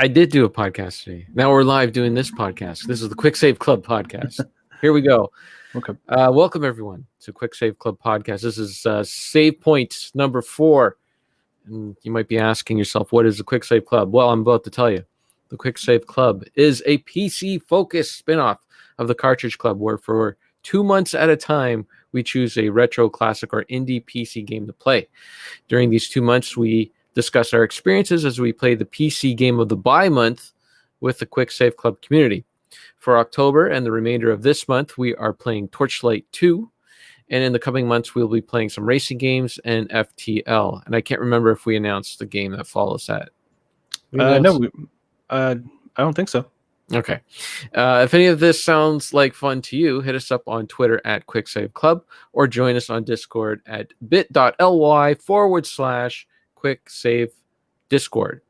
I did do a podcast today. Now we're live doing this podcast. This is the Quick Save Club podcast. Here we go. Okay. Welcome everyone to Quick Save Club podcast. This is save point number 4. And you might be asking yourself, what is the Quick Save Club? Well, I'm about to tell you. The Quick Save Club is a PC-focused spinoff of the Cartridge Club, where for 2 months at a time, we choose a retro, classic, or indie PC game to play. During these 2 months, we discuss our experiences as we play the PC game of the buy month with the Quick Save Club community. For October and the remainder of this month, we are playing Torchlight 2. And in the coming months, we'll be playing some racing games and FTL. And I can't remember if we announced the game that follows that. No, I don't think so. Okay. If any of this sounds like fun to you, hit us up on Twitter at QuickSaveClub or join us on Discord at bit.ly/QuickSaveDiscord.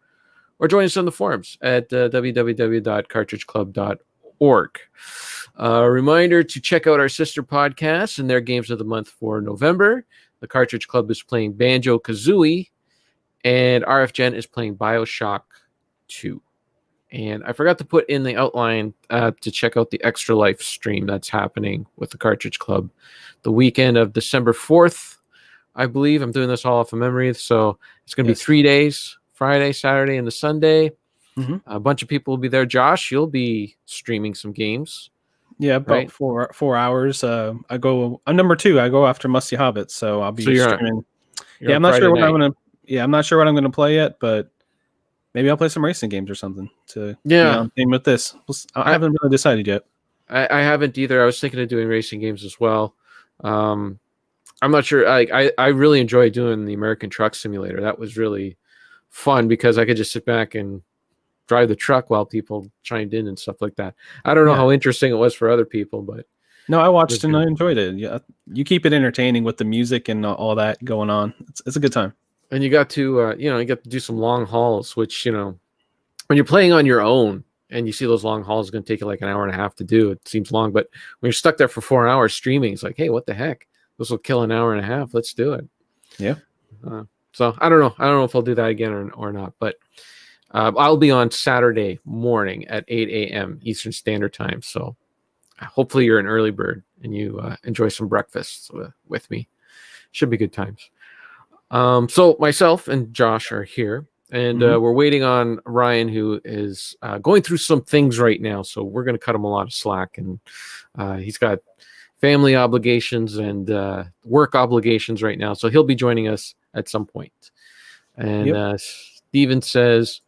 Or join us on the forums at www.cartridgeclub.org. Reminder to check out our sister podcasts and their games of the month for November. The Cartridge Club is playing Banjo-Kazooie, and RFGen is playing BioShock 2. And I forgot to put in the outline to check out the Extra Life stream that's happening with the Cartridge Club the weekend of December 4th, I believe. I'm doing this all off of memory, so it's going to be 3 days, Friday, Saturday, and the Sunday. Mm-hmm. A bunch of people will be there. Josh, you'll be streaming some games. Yeah, about 4 hours. I'm number 2. I go after Musty Hobbit, so I'll be streaming. Yeah, I'm not sure what I'm gonna. Yeah, I'm not sure what I'm gonna play yet, but maybe I'll play some racing games or something to be on theme with this. I haven't really decided yet. I haven't either. I was thinking of doing racing games as well. I'm not sure. I really enjoyed doing the American Truck Simulator. That was really fun because I could just sit back and drive the truck while people chimed in and stuff like that. I don't know how interesting it was for other people, but no, I watched and I enjoyed it. Yeah, you keep it entertaining with the music and all that going on. It's a good time. And you got to you got to do some long hauls, which when you're playing on your own and you see those long hauls, it's going to take you like an hour and a half to do. It seems long, but when you're stuck there for 4 hours streaming, it's like, hey, what the heck? This will kill an hour and a half. Let's do it. Yeah. So I don't know. I don't know if I'll do that again or not, but I'll be on Saturday morning at 8 a.m. Eastern Standard Time. So hopefully you're an early bird and you enjoy some breakfast with me. Should be good times. So myself and Josh are here, and we're waiting on Ryan, who is going through some things right now. So we're going to cut him a lot of slack, and he's got family obligations and work obligations right now. So he'll be joining us at some point. And Steven says,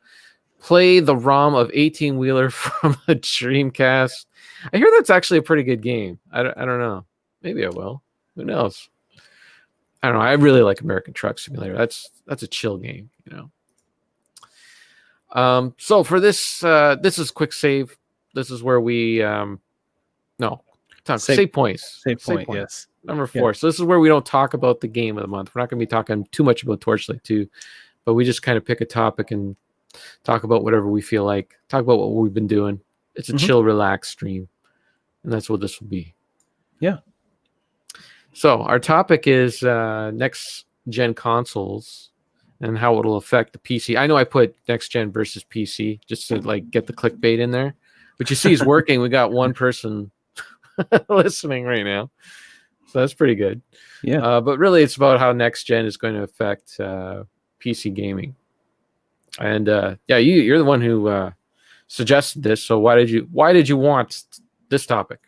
play the ROM of 18-Wheeler from a Dreamcast. I hear that's actually a pretty good game. I don't know. Maybe I will. Who knows? I don't know. I really like American Truck Simulator. That's a chill game, So for this, this is Quick Save. This is where we save points. Save point, yes. Number 4. Yeah. So this is where we don't talk about the game of the month. We're not going to be talking too much about Torchlight 2, but we just kind of pick a topic and talk about whatever we feel like. Talk about what we've been doing. It's a chill, relaxed stream, and that's what this will be. Yeah. So our topic is next gen consoles and how it'll affect the PC. I know I put next gen versus PC just to get the clickbait in there, but you see is working. We got one person listening right now, so that's pretty good. Yeah. But really, it's about how next gen is going to affect PC gaming. And you're the one who suggested this. So why did you want this topic?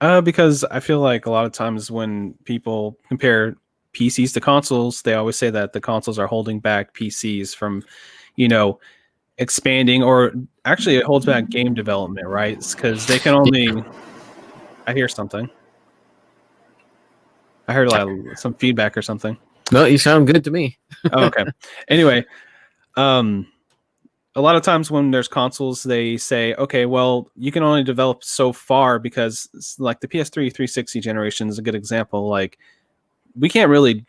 Because I feel like a lot of times when people compare PCs to consoles, they always say that the consoles are holding back PCs from, expanding, or actually it holds back game development, right? Because they can only. I hear something. I heard some feedback or something. No, you sound good to me. Oh, okay. Anyway, a lot of times when there's consoles, they say, okay, well, you can only develop so far because like the PS3 360 generation is a good example. Like they couldn't really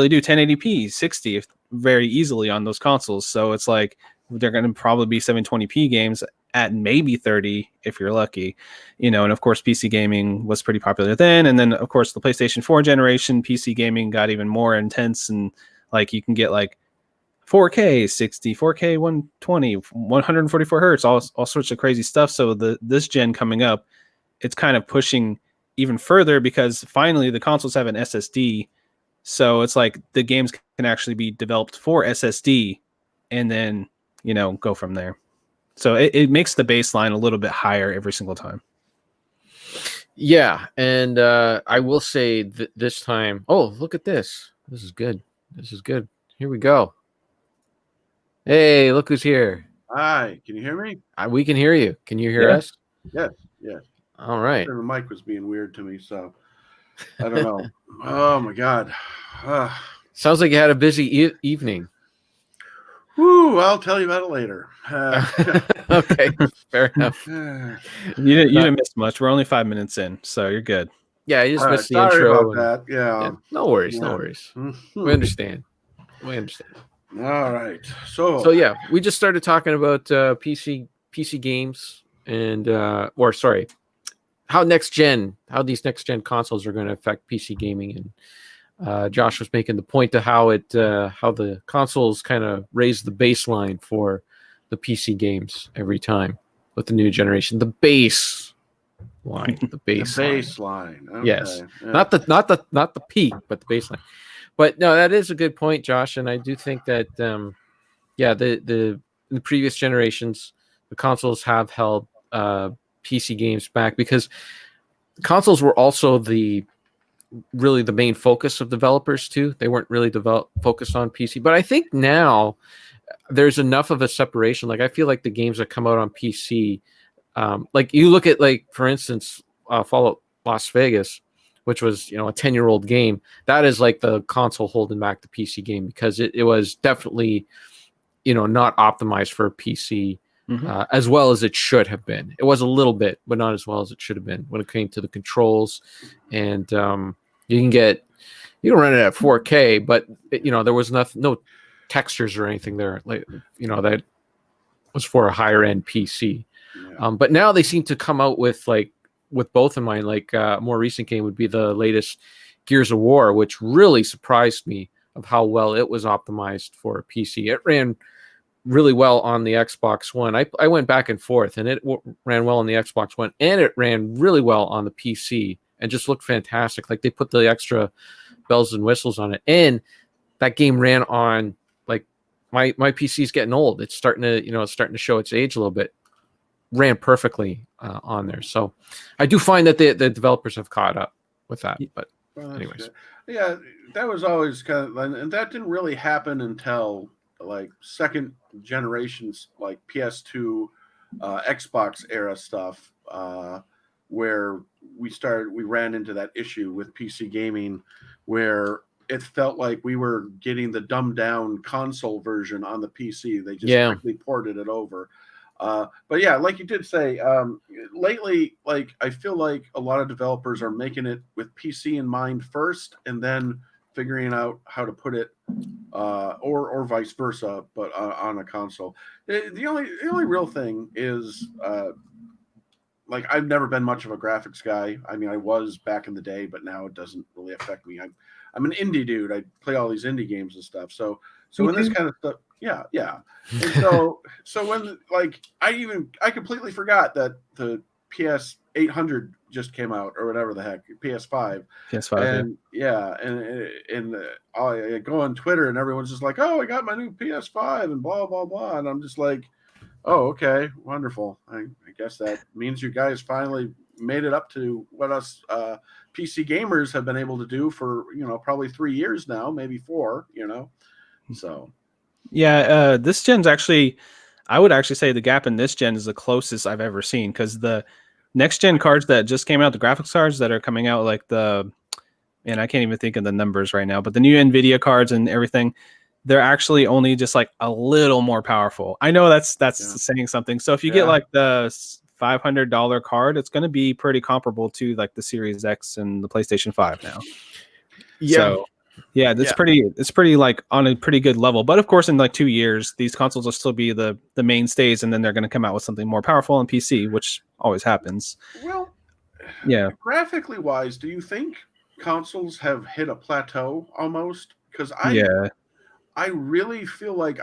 do 1080p 60 very easily on those consoles. So it's like they're going to probably be 720p games at maybe 30 if you're lucky, and of course PC gaming was pretty popular then. And then of course the PlayStation 4 generation, PC gaming got even more intense, and like you can get like 4K 60, 4K 120, 144 hertz, all sorts of crazy stuff. So this gen coming up, it's kind of pushing even further because finally the consoles have an SSD. So it's like the games can actually be developed for SSD and then, go from there. So it makes the baseline a little bit higher every single time. Yeah, and I will say this time. Oh, look at this! This is good. This is good. Here we go. Hey, look who's here! Hi, can you hear me? We can hear you. Can you hear us? Yes. All right. The mic was being weird to me, so I don't know. Oh my god. Sounds like you had a busy evening. Whew, I'll tell you about it later. Okay, fair enough. You didn't miss much. We're only 5 minutes in, so you're good. Yeah, you just missed the sorry intro. about that. Yeah. No worries. No worries. We understand. All right. So yeah, we just started talking about PC games and how these next gen consoles are going to affect PC gaming, and Josh was making the point to how the consoles kind of raise the baseline for the PC games every time with the new generation. The baseline. The baseline. Okay. Yes. Yeah. Not the peak, but the baseline. But no, that is a good point, Josh, and I do think that in the previous generations, the consoles have held PC games back because consoles were also really the main focus of developers too. They weren't really focused on PC, but I think now there's enough of a separation. Like I feel like the games that come out on PC, like you look at, like, for instance, Fallout Las Vegas, which was a 10-year-old game. That is like the console holding back the PC game because it was definitely not optimized for a PC as well as it should have been. It was a little bit, but not as well as it should have been when it came to the controls. And you can run it at 4K, but there was no textures or anything there, like that was for a higher end PC. Yeah. But now they seem to come out with both in mind. Like a more recent game would be the latest Gears of War, which really surprised me of how well it was optimized for a PC. It ran really well on the Xbox One. I went back and forth, and it ran well on the Xbox One, and it ran really well on the PC, and just looked fantastic. Like they put the extra bells and whistles on it, and that game ran on, like, my PC's getting old. It's starting to show its age a little bit. Ran perfectly on there. So I do find that the developers have caught up with that. But anyways, good. Yeah, that was always kind of, and that didn't really happen until like second generations, like PS2, Xbox era stuff, where we ran into that issue with PC gaming, where it felt like we were getting the dumbed down console version on the PC. They just quickly ported it over. But yeah, like you did say, lately, like I feel like a lot of developers are making it with PC in mind first, and then figuring out how to put it, or vice versa, but on a console. The only real thing is, like, I've never been much of a graphics guy. I mean, I was back in the day, but now it doesn't really affect me. I'm an indie dude. I play all these indie games and stuff. So when this kind of stuff, yeah. And so when, like, I completely forgot that the PS 800 just came out, or whatever the heck, PS5. And and I go on Twitter and everyone's just like, "Oh, I got my new PS5 and blah blah blah," and I'm just like, "Oh, okay, wonderful. I guess that means you guys finally made it up to what us PC gamers have been able to do for probably 3 years now, maybe 4. So." Yeah, this gen's actually, I would actually say the gap in this gen is the closest I've ever seen, because the next gen cards that just came out, the graphics cards that are coming out, like I can't even think of the numbers right now, but the new NVIDIA cards and everything, they're actually only just like a little more powerful. I know that's saying something. So if you get like the $500 card, it's going to be pretty comparable to like the Series X and the PlayStation 5 now. Yeah. So, yeah, it's pretty like on a pretty good level. But of course, in like 2 years, these consoles will still be the mainstays, and then they're going to come out with something more powerful on PC, which always happens. Well, yeah. Graphically wise, do you think consoles have hit a plateau almost? Because I really feel like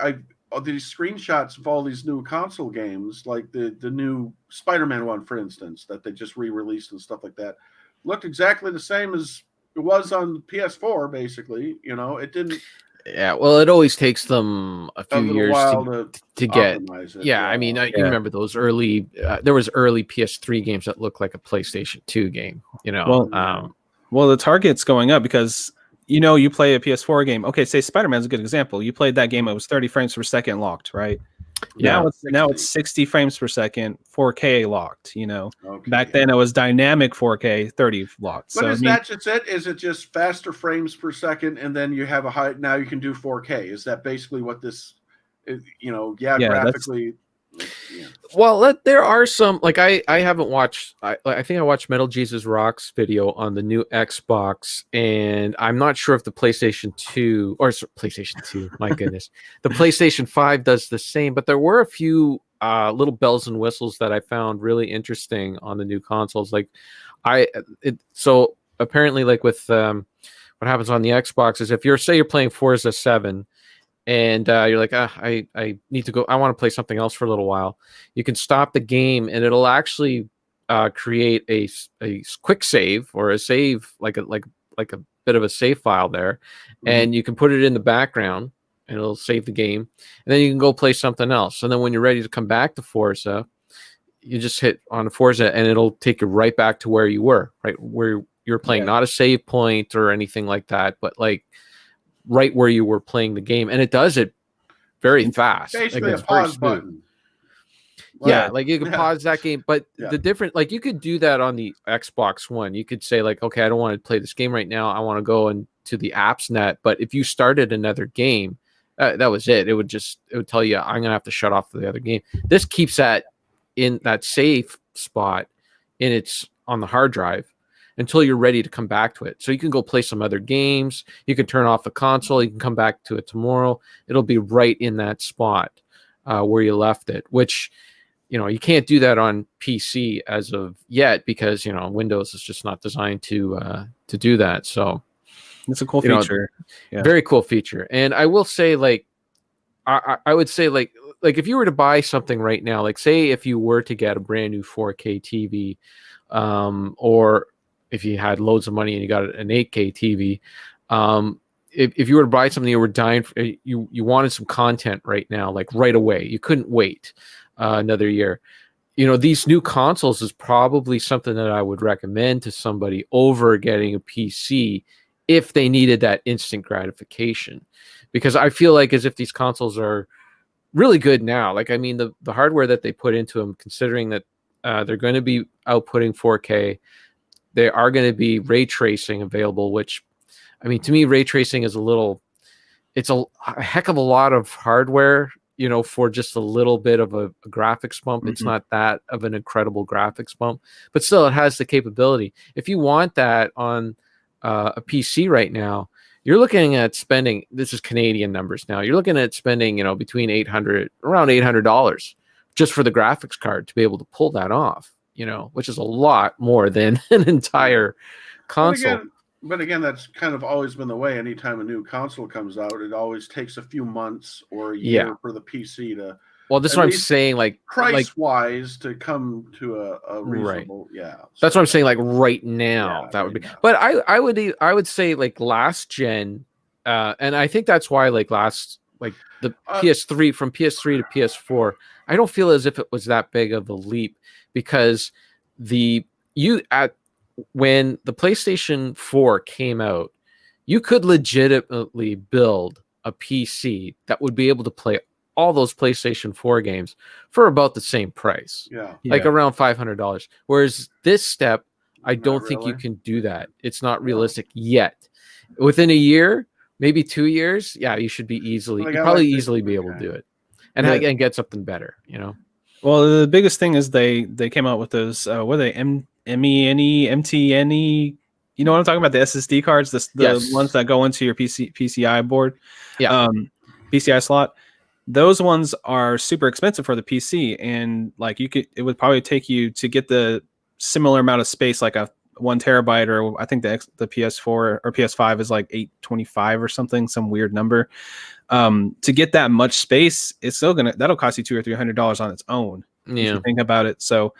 these screenshots of all these new console games, like the new Spider-Man one, for instance, that they just re-released and stuff like that, looked exactly the same as it was on PS4. Basically, it didn't. Yeah, well, it always takes them a A few little years while to get. optimize it. Yeah, I mean, you Yeah. remember those early. There was early PS3 games that looked like a PlayStation 2 game. Well, the target's going up because you play a PS4 game. Okay, say Spider-Man's a good example. You played that game; it was 30 frames per second locked, right? Yeah. Now it's 60 frames per second, 4K locked. Okay, Back then it was dynamic 4K, 30 locked. But So is that just it? Is it just faster frames per second, and then you have now you can do 4K? Is that basically what this is? Yeah, graphically. Yeah. Well, there are some, like I haven't watched. I think I watched Metal Jesus Rocks video on the new Xbox, and I'm not sure if the PlayStation 2 or PlayStation 2. My goodness, the PlayStation 5 does the same. But there were a few little bells and whistles that I found really interesting on the new consoles. So apparently, like with what happens on the Xbox is if you're playing Forza 7. And you're like, I need to go. I want to play something else for a little while. You can stop the game, and it'll actually create a quick save or a save, like a bit of a save file there, and you can put it in the background, and it'll save the game, and then you can go play something else. And then when you're ready to come back to Forza, you just hit on Forza, and it'll take you right back to where you were, right where you're playing, not a save point or anything like that, but like right where you were playing the game, and it does it very fast. Basically, like, a pause button. Yeah, like you can pause that game, but the different, like you could do that on the Xbox One. You could say like, okay, I don't want to play this game right now. I want to go into the apps net. But if you started another game, that was it. It would tell you I'm gonna have to shut off the other game. This keeps that in that save spot on the hard drive until you're ready to come back to it. So you can go play some other games. You can turn off the console. You can come back to it tomorrow. It'll be right in that spot where you left it, which, you can't do that on PC as of yet because, Windows is just not designed to do that. So it's a cool feature. Very cool feature. And I will say, like, I would say like if you were to buy something right now, like say if you were to get a brand new 4K TV, or if you had loads of money and you got an 8K TV, if you were to buy something, you were dying, you wanted some content right now, like right away, you couldn't wait another year. These new consoles is probably something that I would recommend to somebody over getting a PC if they needed that instant gratification, because I feel like as if these consoles are really good now. Like, I mean, the hardware that they put into them, considering that they're going to be outputting 4K. They are going to be ray tracing available, which, I mean, to me, ray tracing is it's a heck of a lot of hardware, for just a little bit of a graphics bump. It's not that of an incredible graphics bump, but still it has the capability. If you want that on a PC right now, you're looking at spending, this is Canadian numbers now, you're looking at spending, between around $800 just for the graphics card to be able to pull that off. Which is a lot more than an entire console. But again, that's kind of always been the way. Anytime a new console comes out, it always takes a few months or a year for the PC to. Well, that's what I'm saying. Like price-wise, to come to a reasonable, That's what I'm saying. Like right now, that would be. Now. But I would say like last gen, and I think that's why like the PS3 from PS3 to PS4, I don't feel as if it was that big of a leap. Because when the PlayStation 4 came out, you could legitimately build a PC that would be able to play all those PlayStation 4 games for about the same price. Like around $500. Whereas this step, I don't think you can do that. It's not realistic yet. Within a year, maybe 2 years, you should be easily be able to do it. And get something better, Well, the biggest thing is they came out with those what are they, MENE, MTNE? You know what I'm talking about? The SSD cards, the ones that go into your PCI board, PCI slot. Those ones are super expensive for the PC, and like it would probably take you to get the similar amount of space, like a 1 terabyte, or I think the PS4 or PS5 is like 825 or something, some weird number. To get that much space, it's still that'll cost you $200 or $300 on its own. If you think about it. So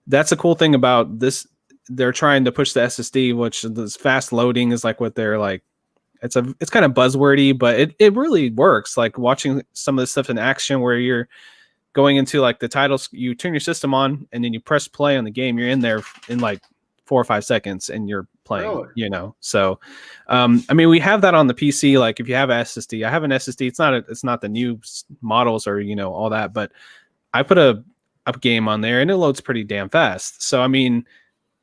that's a cool thing about this. They're trying to push the SSD, which this fast loading is like what they're like. It's kind of buzzwordy, but it really works. Like watching some of this stuff in action where you're going into like the titles, you turn your system on and then you press play on the game. You're in there in like 4 or 5 seconds and you're playing, So, I mean, we have that on the PC. Like if you have an SSD, I have an SSD. It's not the new models or, all that, but I put a game on there and it loads pretty damn fast. So, I mean,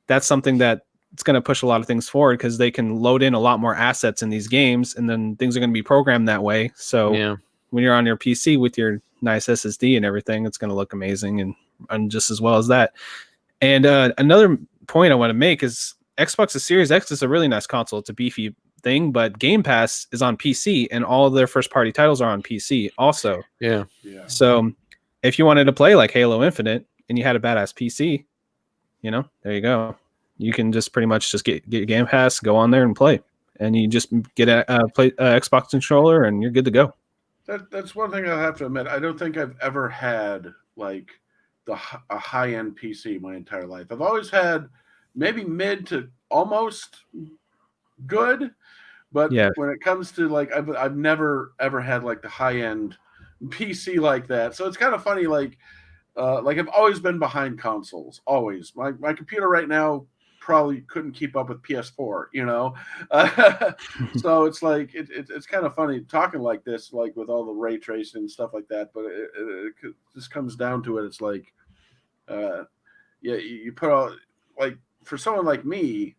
that's something that it's going to push a lot of things forward because they can load in a lot more assets in these games and then things are going to be programmed that way. So when you're on your PC with your nice SSD and everything, it's going to look amazing and just as well as that. And another point I want to make is Xbox Series X is a really nice console. It's a beefy thing, but Game Pass is on PC and all of their first party titles are on PC also. Yeah. So if you wanted to play like Halo Infinite and you had a badass PC, there you go. You can just pretty much just get Game Pass, go on there and play, and you just get a Xbox controller, and you're good to go. That's one thing I have to admit. I don't think I've ever had like a high end PC my entire life. I've always had maybe mid to almost good, but when it comes to like I've never ever had like the high end PC like that. So it's kind of funny, like I've always been behind consoles. Always. My computer right now probably couldn't keep up with PS4, so it's like it's kind of funny talking like this, like with all the ray tracing and stuff like that, but it just comes down to it. It's like you put all, like, for someone like me,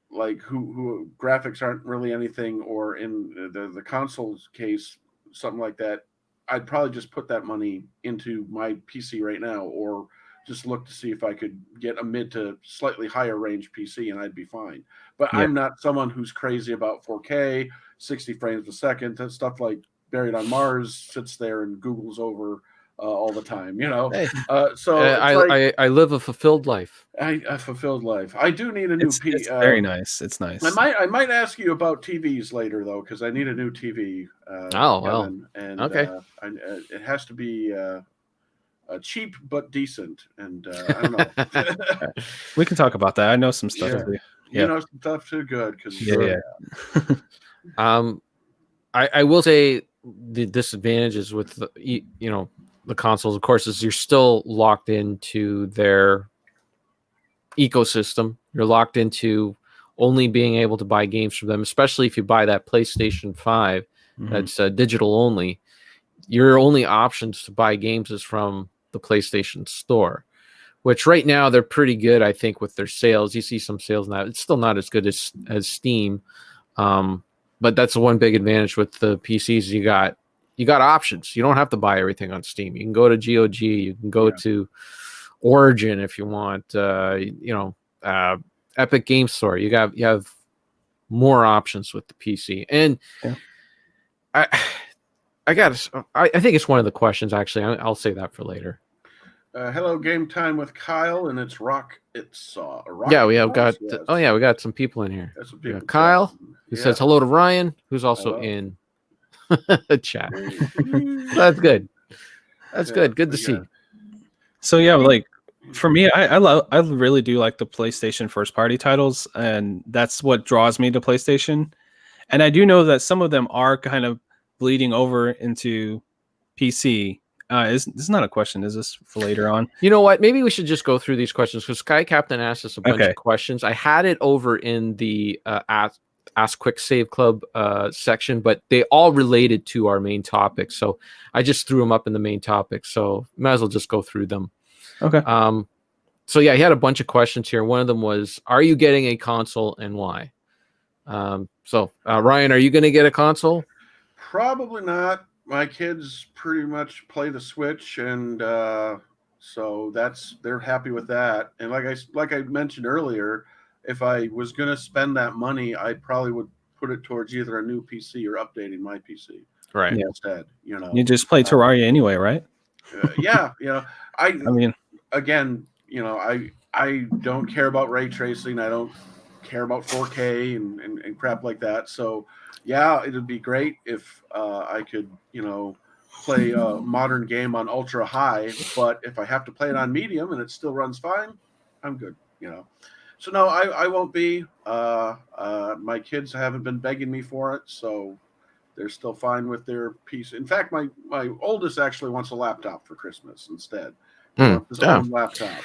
like who graphics aren't really anything, or in the console's case, something like that, I'd probably just put that money into my PC right now, or just look to see if I could get a mid to slightly higher range PC and I'd be fine. But I'm not someone who's crazy about 4K, 60 frames a second. That stuff like Buried on Mars sits there and Googles over all the time, Hey, so I live a fulfilled life. A fulfilled life. I do need a new PC. It's very nice. It's nice. I might ask you about TVs later though, because I need a new TV. Well, and okay. It has to be cheap but decent, and I don't know. We can talk about that. I know some stuff. You know some stuff too. Good, because I will say the disadvantages with the consoles, of course, is you're still locked into their ecosystem. You're locked into only being able to buy games from them, especially if you buy that PlayStation 5 that's digital only. Your only options to buy games is from the PlayStation Store, which right now they're pretty good, I think, with their sales. You see some sales now. It's still not as good as Steam, but that's the one big advantage with the PCs. You got options. You don't have to buy everything on Steam. You can go to GOG. You can go to Origin if you want. Epic Game Store. You have more options with the PC, and I think it's one of the questions, actually. I'll say that for later. Hello, Game Time with Kyle, and it's Rock. We got some people in here. Kyle, who says hello to Ryan, who's also in the chat. That's good. That's good. Good to see. So like for me, I really do like the PlayStation first party titles, and that's what draws me to PlayStation. And I do know that some of them are kind of bleeding over into PC. This is not a question. Is this for later on? You know what? Maybe we should just go through these questions, because Sky Captain asked us a bunch of questions. I had it over in the Ask Quick Save Club section, but they all related to our main topic. So I just threw them up in the main topic. So might as well just go through them. Okay. So he had a bunch of questions here. One of them was, are you getting a console and why? Ryan, are you going to get a console? Probably not. My kids pretty much play the Switch, and so they're happy with that. And like I mentioned earlier, if I was going to spend that money, I probably would put it towards either a new PC or updating my PC. Right. Instead, you just play Terraria anyway, right? I mean, again, I don't care about ray tracing. I don't care about 4K and crap like that. So, yeah, it'd be great if I could, play a modern game on ultra high, but if I have to play it on medium and it still runs fine, I'm good, So no, I won't be. My kids haven't been begging me for it, so they're still fine with their PC. In fact, my oldest actually wants a laptop for Christmas instead. He wants his own laptop.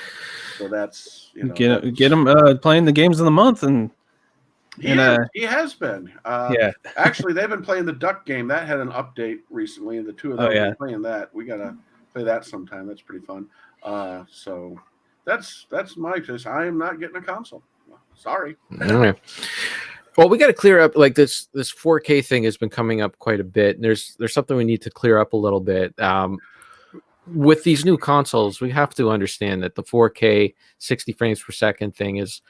So that's get him playing the games of the month and. He has been. Yeah. Actually, they've been playing the Duck game. That had an update recently, and the two of them are playing that. We gotta play that sometime. That's pretty fun. So that's my choice. I am not getting a console. Sorry. All right. Well, we got to clear up like this 4K thing has been coming up quite a bit. And there's something we need to clear up a little bit. With these new consoles, we have to understand that the 4K 60 frames per second thing is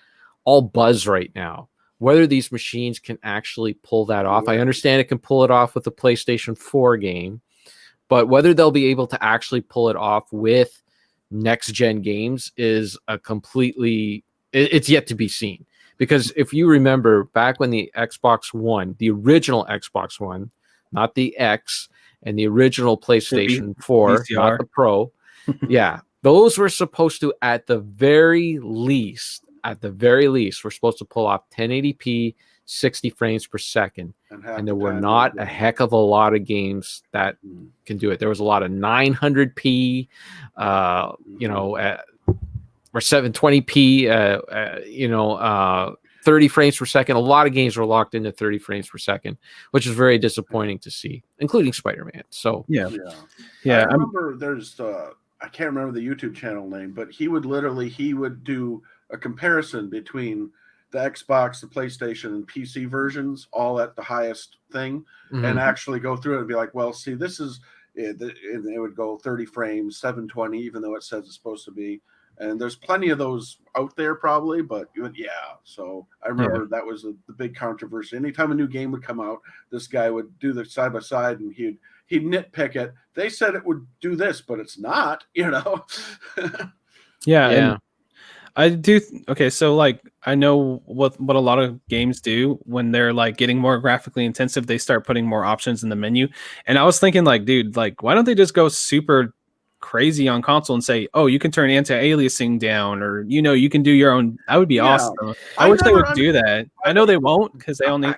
all buzz right now. Whether these machines can actually pull that off, I understand it can pull it off with the PlayStation 4 game, but whether they'll be able to actually pull it off with next gen games is it's yet to be seen. Because if you remember back when the Xbox One, the original Xbox One, not the X, and the original PlayStation 4, VCR. not the Pro, yeah, those were supposed to, at the very least, we're supposed to pull off 1080p, 60 frames per second. And there were not a heck of a lot of games that can do it. There was a lot of 900p, or 720p, 30 frames per second. A lot of games were locked into 30 frames per second, which is very disappointing to see, including Spider-Man. So yeah. I remember there's I can't remember the YouTube channel name, but he would do a comparison between the Xbox, the PlayStation, and PC versions, all at the highest thing, and actually go through it and be like, well, see, this is, and it would go 30 frames, 720, even though it says it's supposed to be. And there's plenty of those out there probably, but yeah. So I remember that was the big controversy. Anytime a new game would come out, this guy would do the side by side and he'd nitpick it. They said it would do this, but it's not, Yeah. I do. Okay. So like, I know what a lot of games do when they're like getting more graphically intensive, they start putting more options in the menu. And I was thinking like, dude, like, why don't they just go super crazy on console and say, oh, you can turn anti-aliasing down, or you can do your own. That would be awesome. I wish they would do that. I know they won't, because they only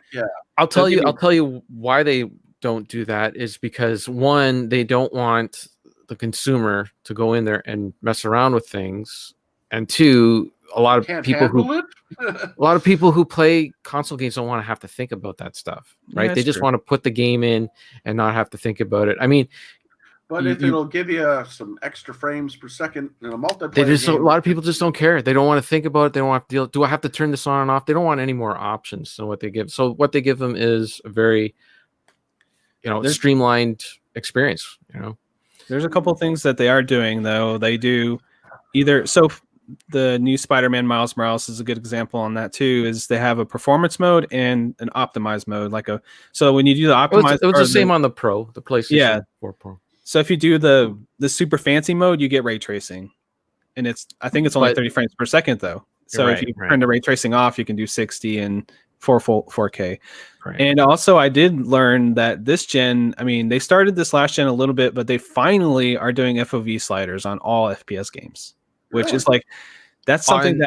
I'll tell you why they don't do that is because, one, they don't want the consumer to go in there and mess around with things, and two, a lot of people who play console games don't want to have to think about that stuff, right? They just want to put the game in and not have to think about it. I mean, but if it'll give you some extra frames per second in a multiplayer game, a lot of people just don't care. They don't want to think about it. They don't want to deal. Do I have to turn this on and off? They don't want any more options than what they give. So what they give them is a very, streamlined experience. There's a couple of things that they are doing though. They do the new Spider-Man Miles Morales is a good example on that too. Is they have a performance mode and an optimized mode. So when you do the optimized, it was the same on the PlayStation 4 Pro. So if you do the super fancy mode, you get ray tracing, and I think it's only 30 frames per second though. So if you turn the ray tracing off, you can do 60 and 4K. Right. And also, I did learn that this gen, I mean, they started this last gen a little bit, but they finally are doing FOV sliders on all FPS games, which is like, that's something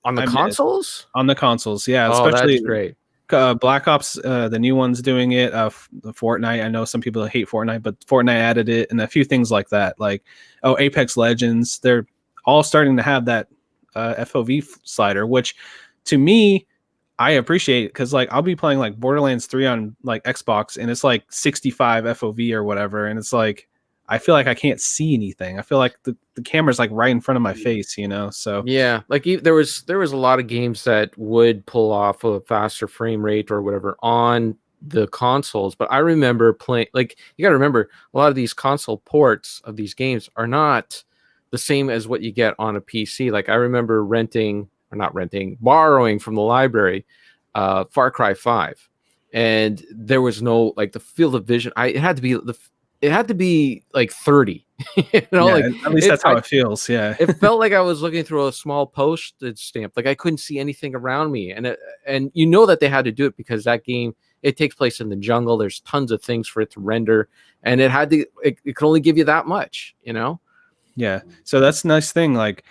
on the consoles. On the consoles, yeah, especially that's great. Black Ops, the new one's doing it. Fortnite, I know some people hate Fortnite, but Fortnite added it, and a few things like that. Like, Apex Legends, they're all starting to have that FOV slider, which to me, I appreciate, because like I'll be playing like Borderlands 3 on like Xbox, and it's like 65 FOV or whatever, and it's like I feel like I can't see anything. I feel like the camera's like right in front of my face, So yeah, like there was a lot of games that would pull off a faster frame rate or whatever on the consoles, but I remember playing, like, you got to remember, a lot of these console ports of these games are not the same as what you get on a PC. Like, I remember borrowing from the library Far Cry 5, and there was no, like, the field of vision. It had to be like 30. At least that's how it feels. Yeah, it felt like I was looking through a small postage stamp. Like, I couldn't see anything around me, and that they had to do it because that game it takes place in the jungle. There's tons of things for it to render, and it could only give you that much, you know? Yeah. So that's a nice thing. Like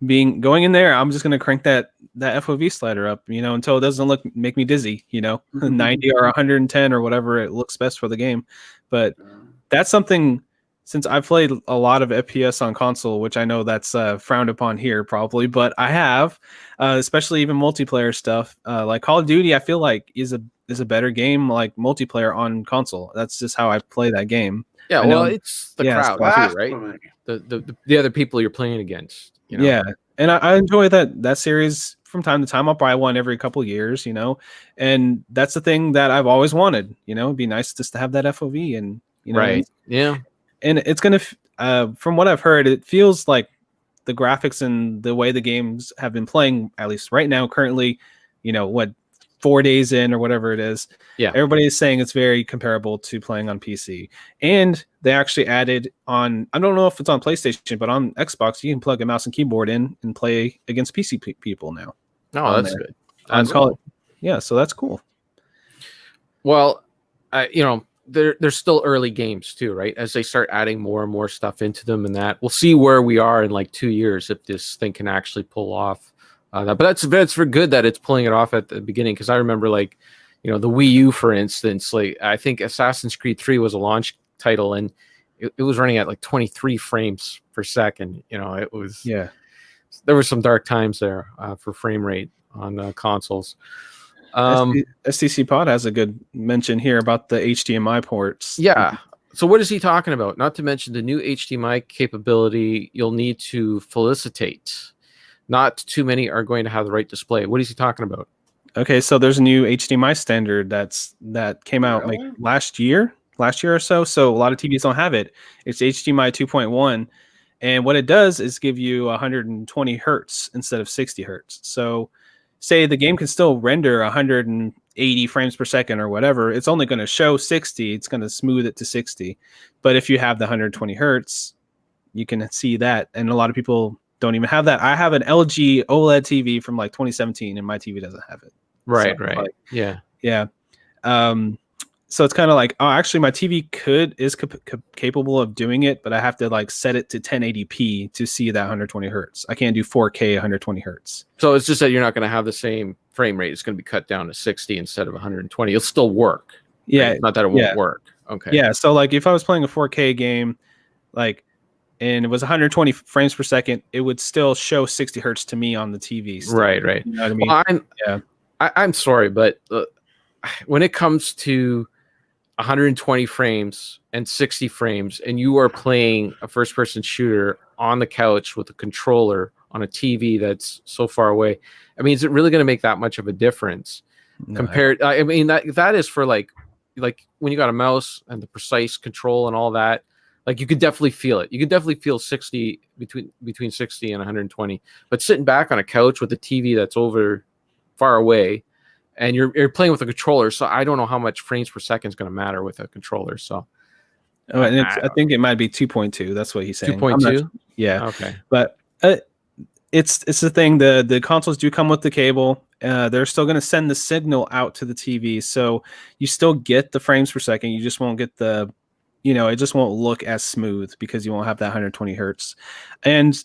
going in there, I'm just gonna crank that FOV slider up, you know, until it doesn't make me dizzy, you know, 90 or 110 or whatever it looks best for the game. But that's something, since I've played a lot of FPS on console, which I know that's frowned upon here probably, but I have, especially even multiplayer stuff. Like Call of Duty, I feel like is a better game like multiplayer on console. That's just how I play that game. Yeah, well, it's the crowd too, right? Blasphemy. The other people you're playing against, you know? Yeah, and I enjoy that series from time to time. I'll buy one every couple of years, you know, and that's the thing that I've always wanted. You know, it'd be nice just to have that FOV, and you know, Right? Yeah. and it's gonna, from what I've heard, it feels like the graphics and the way the games have been playing, at least right now, currently, you know, what, 4 days in or whatever it is. Yeah. Everybody is saying it's very comparable to playing on PC. And they actually added on, I don't know if it's on PlayStation, but on Xbox, you can plug a mouse and keyboard in and play against PC people now. Oh, that's good. That's cool. Yeah, so that's cool. Well, you know, they're still early games too, right? As they start adding more and more stuff into them, and that we'll see where we are in like 2 years if this thing can actually pull off that. But that's for good that it's pulling it off at the beginning, because I remember, like, you know, the Wii U, for instance, like I think Assassin's Creed 3 was a launch title, and it was running at like 23 frames per second. You know, it was, yeah. There were some dark times there for frame rate on consoles. STC Pod has a good mention here about the HDMI ports. Yeah. So what is he talking about? Not to mention the new HDMI capability you'll need to felicitate. Not too many are going to have the right display. What is he talking about? Okay, so there's a new HDMI standard that came out like last year or so. So a lot of TVs don't have it. It's HDMI 2.1, and what it does is give you 120 hertz instead of 60 hertz. So say the game can still render 180 frames per second or whatever, it's only going to show 60. It's going to smooth it to 60. But if you have the 120 hertz, you can see that. And a lot of people don't even have that. I have an LG OLED TV from like 2017, and my TV doesn't have it. Right, So, right. like, yeah. Yeah. So it's kind of like, oh, actually my TV is capable of doing it, but I have to like set it to 1080p to see that 120 hertz. I can't do 4K 120 hertz. So it's just that you're not going to have the same frame rate. It's going to be cut down to 60 instead of 120. It'll still work. Yeah. Right? Not that it won't work. Okay. Yeah. So like if I was playing a 4K game, like, and it was 120 frames per second, it would still show 60 hertz to me on the TV. Still. Right, right. You know what I mean? Well, I'm sorry, but when it comes to 120 frames and 60 frames, and you are playing a first-person shooter on the couch with a controller on a TV that's so far away, I mean, is it really going to make that much of a difference? No, compared? I mean, that is for like when you got a mouse and the precise control and all that. Like you could definitely feel it. You could definitely feel 60 between 60 and 120. But sitting back on a couch with a TV that's over far away, and you're playing with a controller, so I don't know how much frames per second is going to matter with a controller. So, and I think it might be 2.2. That's what he's saying. 2.2. Yeah. Okay. But it's the thing. The consoles do come with the cable. They're still going to send the signal out to the TV, so you still get the frames per second. You just won't get the, you know, it just won't look as smooth because you won't have that 120 hertz. And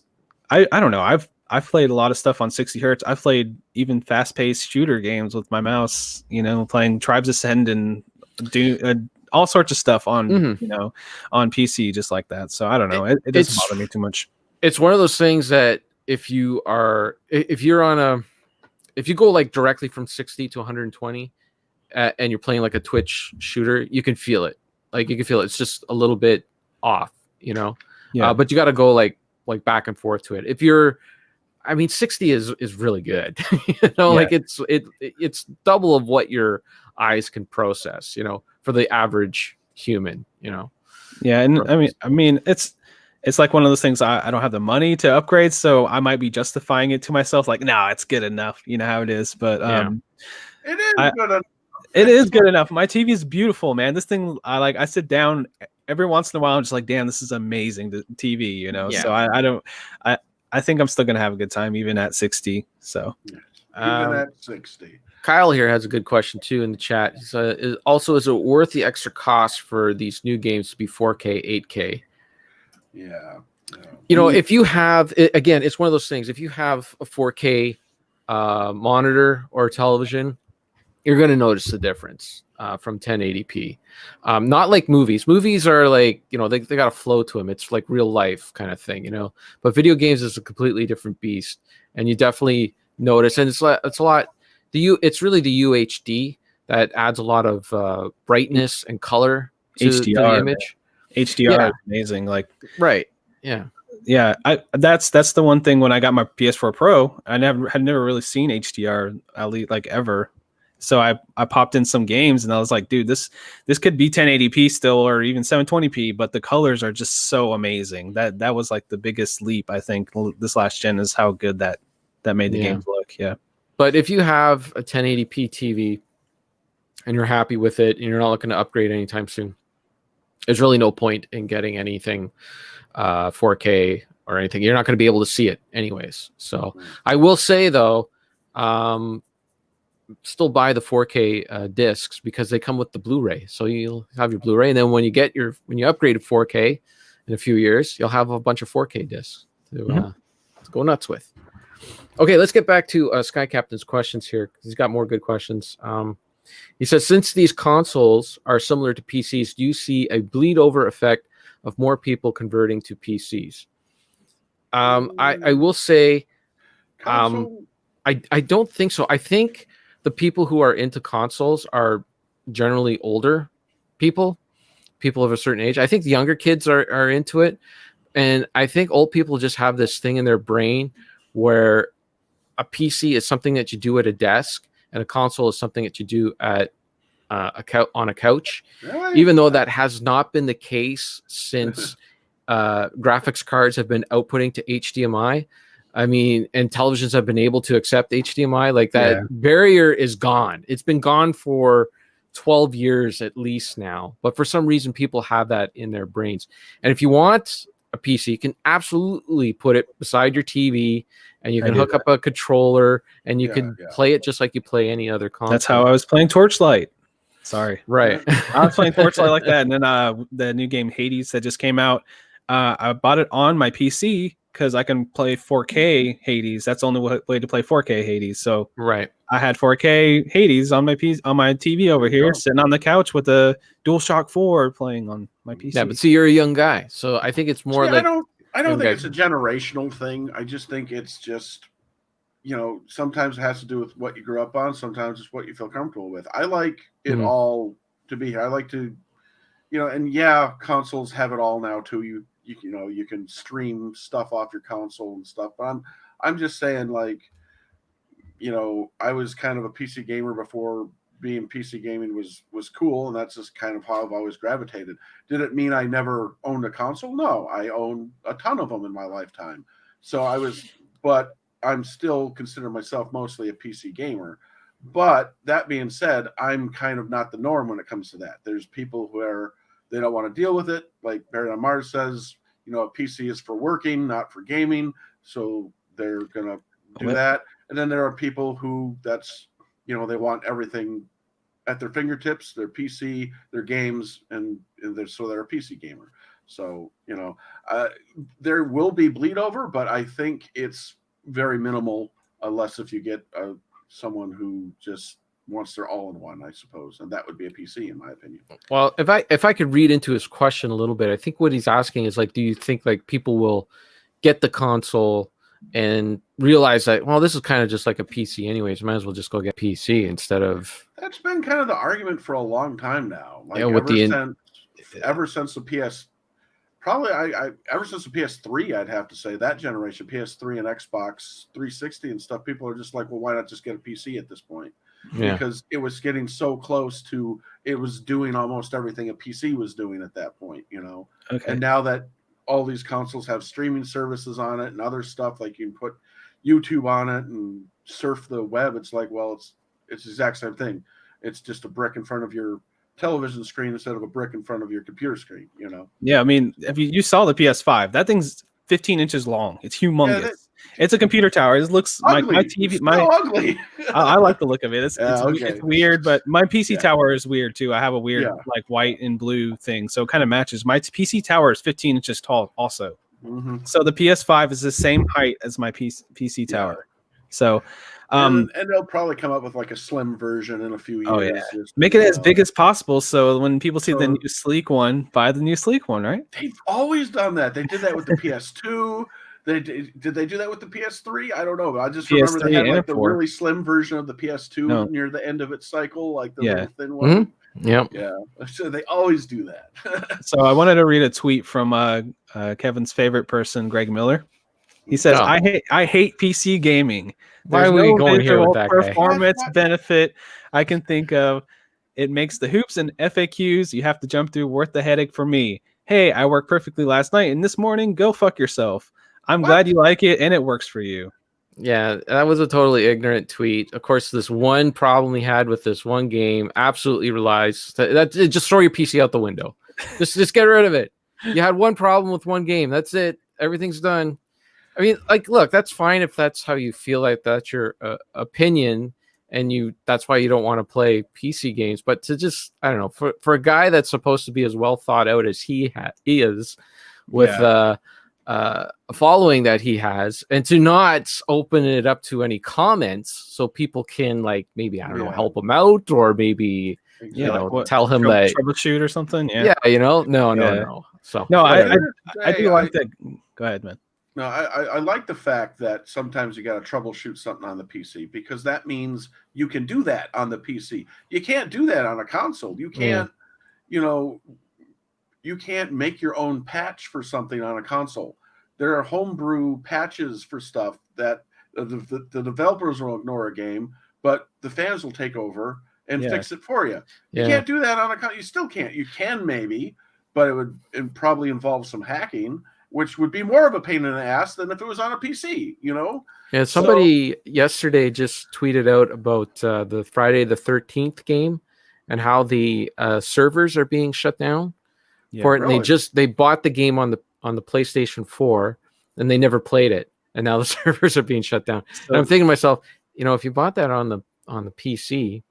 I don't know. I've played a lot of stuff on 60 hertz. I've played even fast-paced shooter games with my mouse, you know, playing Tribes Ascend and do all sorts of stuff on, you know, on PC just like that. So I don't know. It doesn't bother me too much. It's one of those things that if you go like directly from 60 to 120 and you're playing like a Twitch shooter, you can feel it. Like you can feel it. It's just a little bit off, you know? Yeah. But you got to go like back and forth to it. If you're, I mean, 60 is really good. You know, like it's double of what your eyes can process, you know, for the average human, you know. Yeah, and I mean it's like one of those things I don't have the money to upgrade, so I might be justifying it to myself like, nah, it's good enough. You know how it is, but it is good enough. It is good enough. My TV is beautiful, man. This thing, I sit down every once in a while. I'm just like, damn, this is amazing. The TV, you know. Yeah. So I think I'm still gonna have a good time even at 60. So even at 60. Kyle here has a good question too in the chat. Also, is it worth the extra cost for these new games to be 4K, 8K? Yeah. You know, if you have, again, it's one of those things. If you have a 4K monitor or television, you're going to notice the difference from 1080p. Not like movies. Movies are like, you know, they got a flow to them. It's like real life kind of thing, you know. But video games is a completely different beast, and you definitely notice. And it's a lot. It's really the UHD that adds a lot of brightness and color to the image. Man. HDR is amazing. Like, right. Yeah. Yeah, that's the one thing. When I got my PS4 Pro, I had never really seen HDR, at least like ever. So I popped in some games and I was like, dude, this could be 1080p still, or even 720p, but the colors are just so amazing. That was like the biggest leap, I think, this last gen, is how good that made the games look. Yeah. But if you have a 1080p TV and you're happy with it and you're not looking to upgrade anytime soon, there's really no point in getting anything 4K or anything. You're not going to be able to see it anyways. So I will say though, still buy the 4K discs, because they come with the Blu-ray. So you'll have your Blu-ray, and then when you upgrade to 4K in a few years, you'll have a bunch of 4K discs to go nuts with. Okay, let's get back to Sky Captain's questions here. He's got more good questions. He says, since these consoles are similar to PCs, do you see a bleed over effect of more people converting to PCs? I will say, I don't think so. I think the people who are into consoles are generally older people of a certain age. I think the younger kids are into it. And I think old people just have this thing in their brain where a PC is something that you do at a desk and a console is something that you do at on a couch. Really? Even though that has not been the case since graphics cards have been outputting to HDMI. I mean, and televisions have been able to accept HDMI. Like, that barrier is gone. It's been gone for 12 years at least now. But for some reason, people have that in their brains. And if you want a PC, you can absolutely put it beside your TV, and you can hook up a controller, and you can play it just like you play any other console. That's how I was playing Torchlight. Sorry. Right. I was playing Torchlight like that. And then the new game Hades that just came out, I bought it on my PC because I can play 4K Hades. That's the only way to play 4K Hades. So I had 4K Hades on my TV over here, sitting on the couch with a DualShock 4 playing on my PC. Yeah, but see, you're a young guy, so I think it's more like I don't think it's a generational thing. I just think it's just, you know, sometimes it has to do with what you grew up on. Sometimes it's what you feel comfortable with. I like it all to be here. I like to, you know, and consoles have it all now too. You know, you can stream stuff off your console and stuff. But I'm just saying, like, you know, I was kind of a PC gamer before being PC gaming was cool, and that's just kind of how I've always gravitated. Did it mean I never owned a console? No, I own a ton of them in my lifetime. So but I'm still consider myself mostly a PC gamer. But that being said, I'm kind of not the norm when it comes to that. There's people who they don't want to deal with it. Like Barry on Mars says, you know, a PC is for working, not for gaming. So they're going to do that. And then there are people who you know, they want everything at their fingertips, their PC, their games, and so they're a PC gamer. So, you know, there will be bleed over, but I think it's very minimal, unless if you get someone who just wants their all-in-one, I suppose, and that would be a PC, in my opinion. Well, if I could read into his question a little bit, I think what he's asking is, like, do you think like people will get the console and realize that, well, this is kind of just like a PC anyways, might as well just go get PC instead of... That's been kind of the argument for a long time now. Like, ever since the PS, probably ever since the PS3, I'd have to say, that generation, PS3 and Xbox 360 and stuff, people are just like, well, why not just get a PC at this point? Because it was getting so close to, it was doing almost everything a PC was doing at that point, you know. And now that all these consoles have streaming services on it and other stuff, like you can put YouTube on it and surf the web, it's like, well, it's the exact same thing. It's just a brick in front of your television screen instead of a brick in front of your computer screen, you know. Yeah, I mean, if you saw the PS5, that thing's 15 inches long. It's humongous. It's a computer tower. It looks my TV. It's so ugly. I like the look of it. It's okay. it's weird, but my PC Yeah. tower is weird too. I have a weird Yeah. like white and blue thing, so it kind of matches. My PC tower is 15 inches tall, also. Mhm. So the PS5 is the same height as my PC tower. So, and they'll probably come up with like a slim version in a few years. Oh, yeah. just, make it as big as possible. So when people see the So- new sleek one, buy the new sleek one, right? They've always done that. They did that with the PS2. Did they do that with the PS3? I don't know. But I just remember they PS3 had and like the 4. really slim version of the PS2 No. near the end of its cycle, like the Yeah. little thin one. Yep. Yeah. So they always do that. So I wanted to read a tweet from Kevin's favorite person, Greg Miller. He says, Oh. I hate PC gaming. Why There's are we no going here with visual that guy? performance What? benefit I can think of. It makes the hoops and FAQs you have to jump through worth the headache for me. Hey, I worked perfectly last night, and this morning, go fuck yourself. I'm What? glad you like it, and it works for you. Yeah, that was a totally ignorant tweet. Of course, this one problem he had with this one game absolutely relies that just throw your PC out the window. Just get rid of it. You had one problem with one game. That's it. Everything's done. I mean, like, look, that's fine if that's how you feel, like that's your opinion, and that's why you don't want to play PC games. But to just, I don't know, for a guy that's supposed to be as well thought out as he is, with a following that he has, and to not open it up to any comments so people can, like, maybe, I don't know, Yeah. help him out, or maybe Yeah, you know, like what, tell him that troubleshoot or something. yeah, you know, no. So No, I Hey, do like that. Go ahead, man. No, I like the fact that sometimes you got to troubleshoot something on the PC, because that means you can do that on the PC. You can't do that on a console. You can't, you can't make your own patch for something on a console. There are homebrew patches for stuff that the developers will ignore a game, but the fans will take over and fix it for you. You can't do that on a console. You still can't. You can maybe, but it would probably involve some hacking, which would be more of a pain in the ass than if it was on a PC, Yeah, somebody yesterday just tweeted out about the Friday the 13th game and how the servers are being shut down for it. really? And they bought the game on the PlayStation 4 and they never played it. And now the servers are being shut down. And I'm thinking to myself, if you bought that on the PC,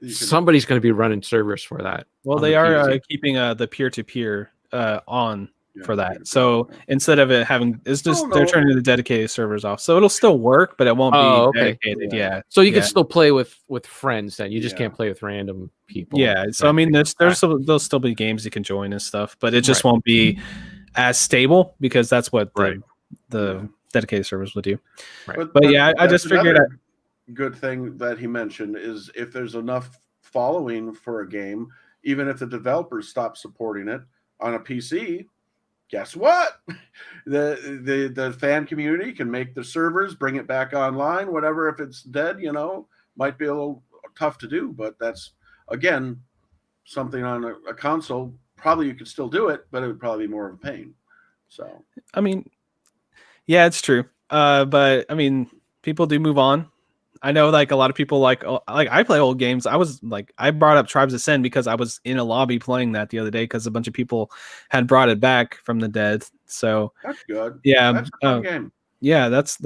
somebody's going to be running servers for that. Well, they are keeping the peer-to-peer on for that. So instead of it having, it's just they're turning the dedicated servers off. So it'll still work, but it won't be dedicated. Yeah. So you can still play with friends then. You just can't play with random people. Yeah. So I mean, there'll still be games you can join and stuff, but it just won't be as stable, because that's what the dedicated servers will do. Right. But yeah, I just figured out. Good thing that he mentioned is if there's enough following for a game, even if the developers stop supporting it on a PC, guess what? The fan community can make the servers, bring it back online, whatever. If it's dead, might be a little tough to do, but that's, again, something on a console. Probably you could still do it, but it would probably be more of a pain. So, I mean, yeah, it's true. But I mean, people do move on. I know, like, a lot of people like I play old games. I brought up Tribes of Sin because I was in a lobby playing that the other day because a bunch of people had brought it back from the dead. So that's good. Yeah, that's a fun game. Yeah, that's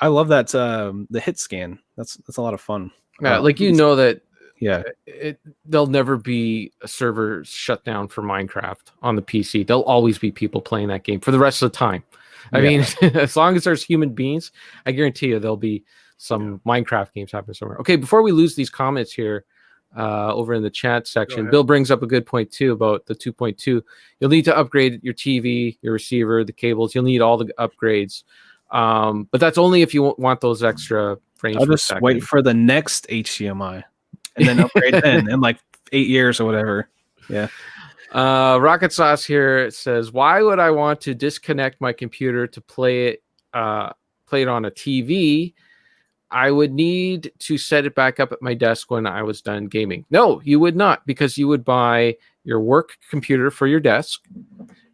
I love that the hit scan. That's a lot of fun. Yeah, that. Yeah, there'll never be a server shut down for Minecraft on the PC. There'll always be people playing that game for the rest of the time. I mean, as long as there's human beings, I guarantee you there'll be some Minecraft games happening somewhere. Okay, before we lose these comments here over in the chat section, Bill brings up a good point too about the 2.2. You'll need to upgrade your TV, your receiver, the cables. You'll need all the upgrades. But that's only if you want those extra frames. I'll just wait for the next HDMI and then upgrade then in like 8 years or whatever. Yeah. Rocket Sauce here says, why would I want to disconnect my computer to play it on a TV? I would need to set it back up at my desk when I was done gaming. No, you would not, because you would buy your work computer for your desk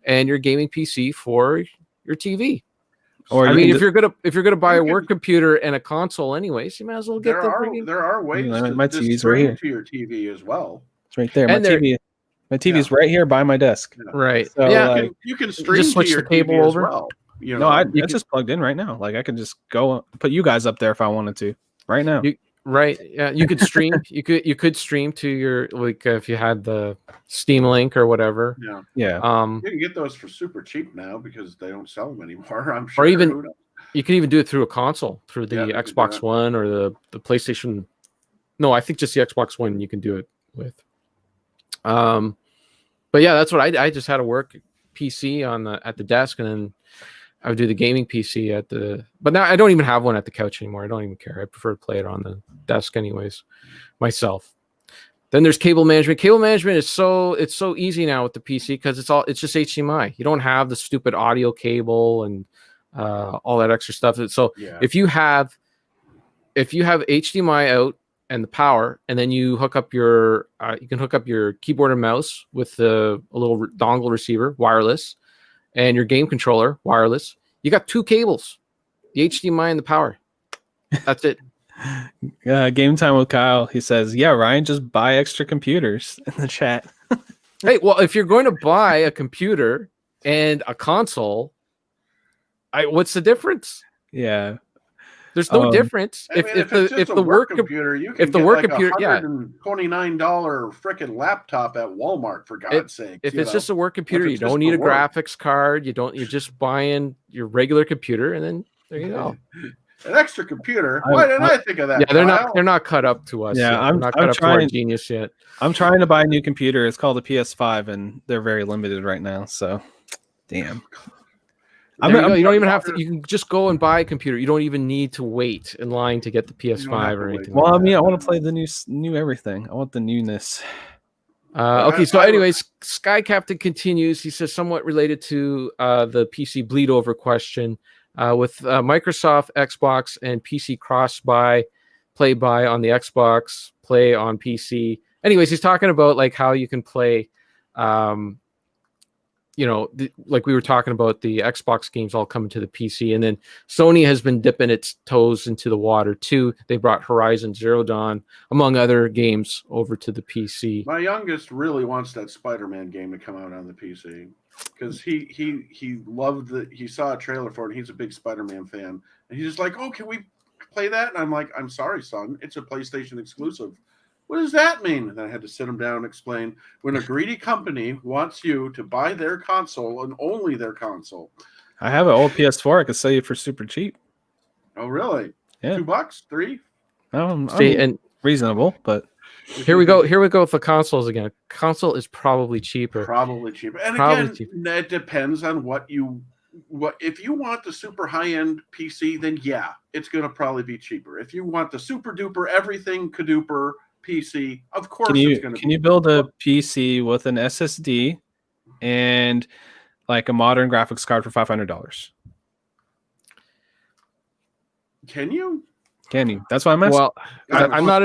and your gaming PC for your TV. Or if you're gonna buy a work computer and a console anyways, you might as well get there are ways to stream to your TV as well. It's right there. My TV is right here by my desk. Right. So, you can stream just switch to your the cable TV over. as well. You No, know, it's just plugged in right now. Like I can just go put you guys up there if I wanted to right now. Right. Yeah. You could stream. you could stream to your, like, if you had the Steam Link or whatever. yeah. Yeah. You can get those for super cheap now because they don't sell them anymore. I'm sure. Or even you can even do it through a console, through the Yeah, they could do Xbox that. One or the PlayStation. No, I think just the Xbox One you can do it with. But yeah, that's what I just had a work PC at the desk, and then I would do the gaming PC at the. But now I don't even have one at the couch anymore. I don't even care. I prefer to play it on the desk, anyways, myself. Then there's cable management. Cable management is so easy now with the PC because it's just HDMI. You don't have the stupid audio cable and all that extra stuff. So if you have HDMI out and the power, and then you hook up you can hook up your keyboard and mouse with a little dongle receiver, wireless, and your game controller, wireless. You got two cables, the HDMI and the power. That's it. Game time with Kyle. He says, "Yeah, Ryan, just buy extra computers." In the chat. Hey, well, if you're going to buy a computer and a console, what's the difference? Yeah. There's no difference. I mean, if the work computer, you can get like $129 freaking laptop at Walmart, for God's sake. If it's just a work computer, you don't need a graphics card. You're just buying your regular computer, and then there you go. An extra computer. Why didn't I think of that? Yeah, they're not cut up to us. Yeah, I'm not cut up to our genius yet. I'm trying to buy a new computer. It's called a PS5, and they're very limited right now. So, damn. You don't even have to. You can just go and buy a computer. You don't even need to wait in line to get the PS5 or anything. Well, I mean, I want to play the new everything. I want the newness. Okay, so anyways, Sky Captain continues. He says, somewhat related to the PC bleed over question, with Microsoft, Xbox, and PC cross buy, play buy on the Xbox, play on PC. Anyways, he's talking about like how you can play. Like we were talking about, the Xbox games all coming to the PC, and then Sony has been dipping its toes into the water too. They brought Horizon Zero Dawn, among other games, over to the PC. My youngest really wants that Spider-Man game to come out on the PC because he loved he saw a trailer for it. And he's a big Spider-Man fan, and he's just like, "Oh, can we play that?" And I'm like, "I'm sorry, son, it's a PlayStation exclusive." What does that mean? And I had to sit him down and explain, when a greedy company wants you to buy their console and only their console. I have an old PS4 I could sell you for super cheap. Oh, really? Yeah. $2, $3? And reasonable, but here we go with the consoles again. Console is probably cheaper. And again, it depends on what if you want the super high-end PC, then yeah, it's going to probably be cheaper. If you want the super duper everything caduper PC, of course it's going to be. Can you build a PC with an SSD and like a modern graphics card for $500? Can you? That's why I'm asking. Well, I'm not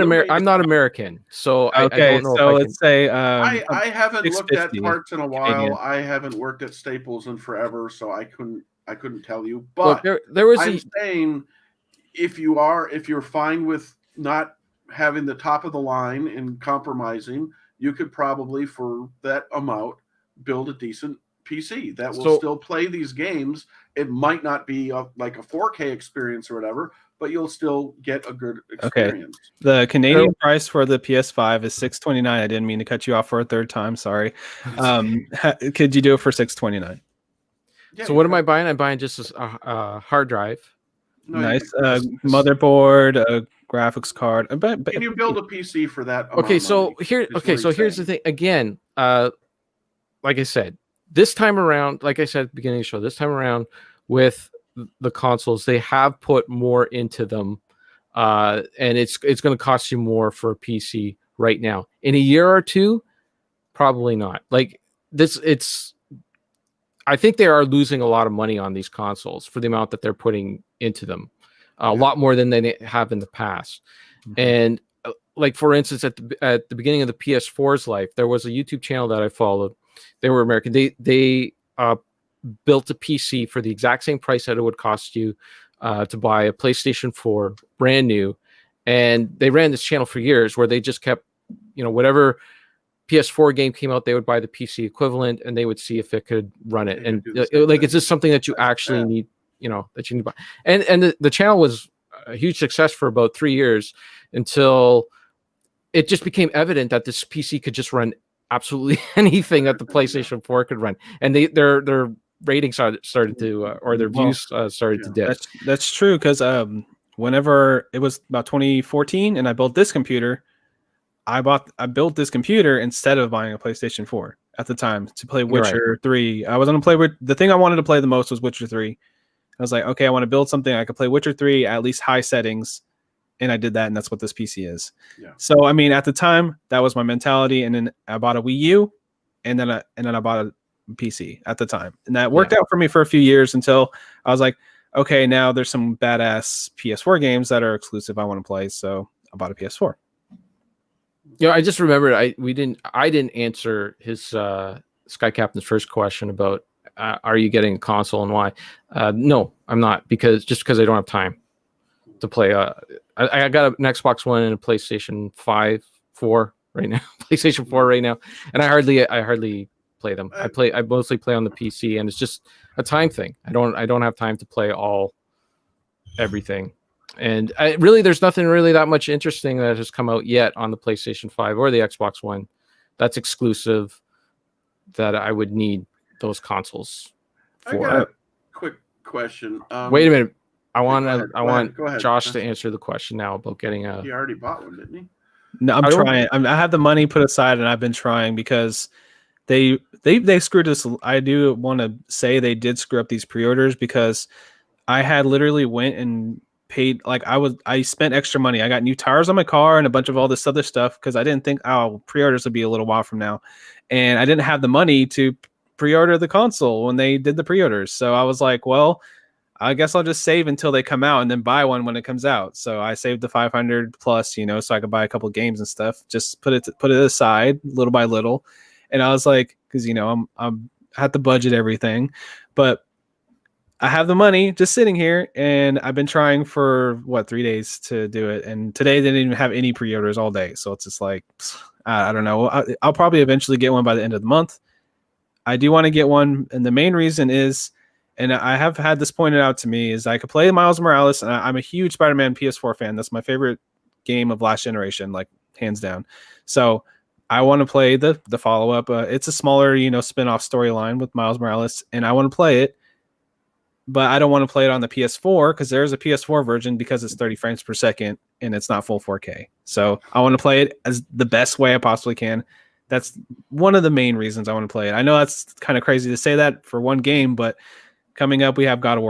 American, so okay. I don't know. So let's say I haven't looked at parts in a while. Canadian. I haven't worked at Staples in forever, so I couldn't tell you. But I'm saying, if you're fine with not having the top of the line and compromising, you could probably, for that amount, build a decent PC that will still play these games. It might not be like a 4K experience or whatever, but you'll still get a good experience. Okay. The Canadian price for the PS5 is $629. I didn't mean to cut you off for a third time. Sorry. Could you do it for $629? Yeah, so what am I buying? I'm buying just a hard drive. Nice motherboard, a graphics card. Can you build a PC for that? Here's the thing. Again, like I said, this time around, like I said at the beginning of the show, this time around with the consoles, they have put more into them, and it's going to cost you more for a PC right now. In a year or two, probably not. Like this, I think they are losing a lot of money on these consoles for the amount that they're putting into them, a lot more than they have in the past. Mm-hmm. And like, for instance, at the beginning of the PS4's life, there was a YouTube channel that I followed. They were American. They built a PC for the exact same price that it would cost you to buy a PlayStation 4 brand new. And they ran this channel for years where they just kept, whatever PS4 game came out, they would buy the PC equivalent and they would see if it could run it. They And could do the same like, thing. is this something that you That's actually bad. need? That you need to buy. And the channel was a huge success for about 3 years until it just became evident that this PC could just run absolutely anything that the PlayStation 4 could run, and their ratings started to or their views started to dip. That's true, because whenever it was about 2014 and I built this computer, I built this computer instead of buying a PlayStation 4 at the time to play Witcher 3. I was going to play the thing I wanted to play the most was Witcher 3. I was like, okay, I want to build something I could play Witcher 3 at least high settings, and I did that, and that's what this PC is. Yeah. So I mean, at the time, that was my mentality, and then I bought a Wii U, and then I bought a PC at the time, and that worked out for me for a few years until I was like, okay, now there's some badass PS4 games that are exclusive I want to play, so I bought a PS4. Yeah, I just remembered I didn't answer his Sky Captain's first question about are you getting a console and why? No, I'm not, because I don't have time to play. I got an Xbox One and a PlayStation 4 right now, PlayStation 4 right now, and I hardly play them. I mostly play on the PC, and it's just a time thing. I don't have time to play everything. And there's nothing really that much interesting that has come out yet on the PlayStation 5 or the Xbox One that's exclusive that I would need those consoles for. I got a quick question. Wait a minute. I want Go ahead. Josh to answer the question now about getting a. He already bought one, didn't he? No, I'm trying. I have the money put aside, and I've been trying because they screwed us. I do want to say they did screw up these pre-orders, because I had literally went and paid, like I spent extra money. I got new tires on my car and a bunch of all this other stuff because I didn't think pre-orders would be a little while from now, and I didn't have the money to pre-order the console when they did the pre-orders. So I was like, well, I guess I'll just save until they come out and then buy one when it comes out. So I saved the 500 plus, so I could buy a couple games and stuff. Just put it aside little by little, and I was like, because I'm I had to budget everything, but I have the money just sitting here, and I've been trying for 3 days to do it. And today they didn't even have any pre-orders all day. So it's just like, I don't know. I'll probably eventually get one by the end of the month. I do want to get one. And the main reason is, and I have had this pointed out to me, is I could play Miles Morales. And I'm a huge Spider-Man PS4 fan. That's my favorite game of last generation, like hands down. So I want to play the follow-up. It's a smaller, spin-off storyline with Miles Morales, and I want to play it. But I don't want to play it on the PS4 because there's a PS4 version because it's 30 frames per second and it's not full 4K. So I want to play it as the best way I possibly can. That's one of the main reasons I want to play it. I know that's kind of crazy to say that for one game, but coming up we have God of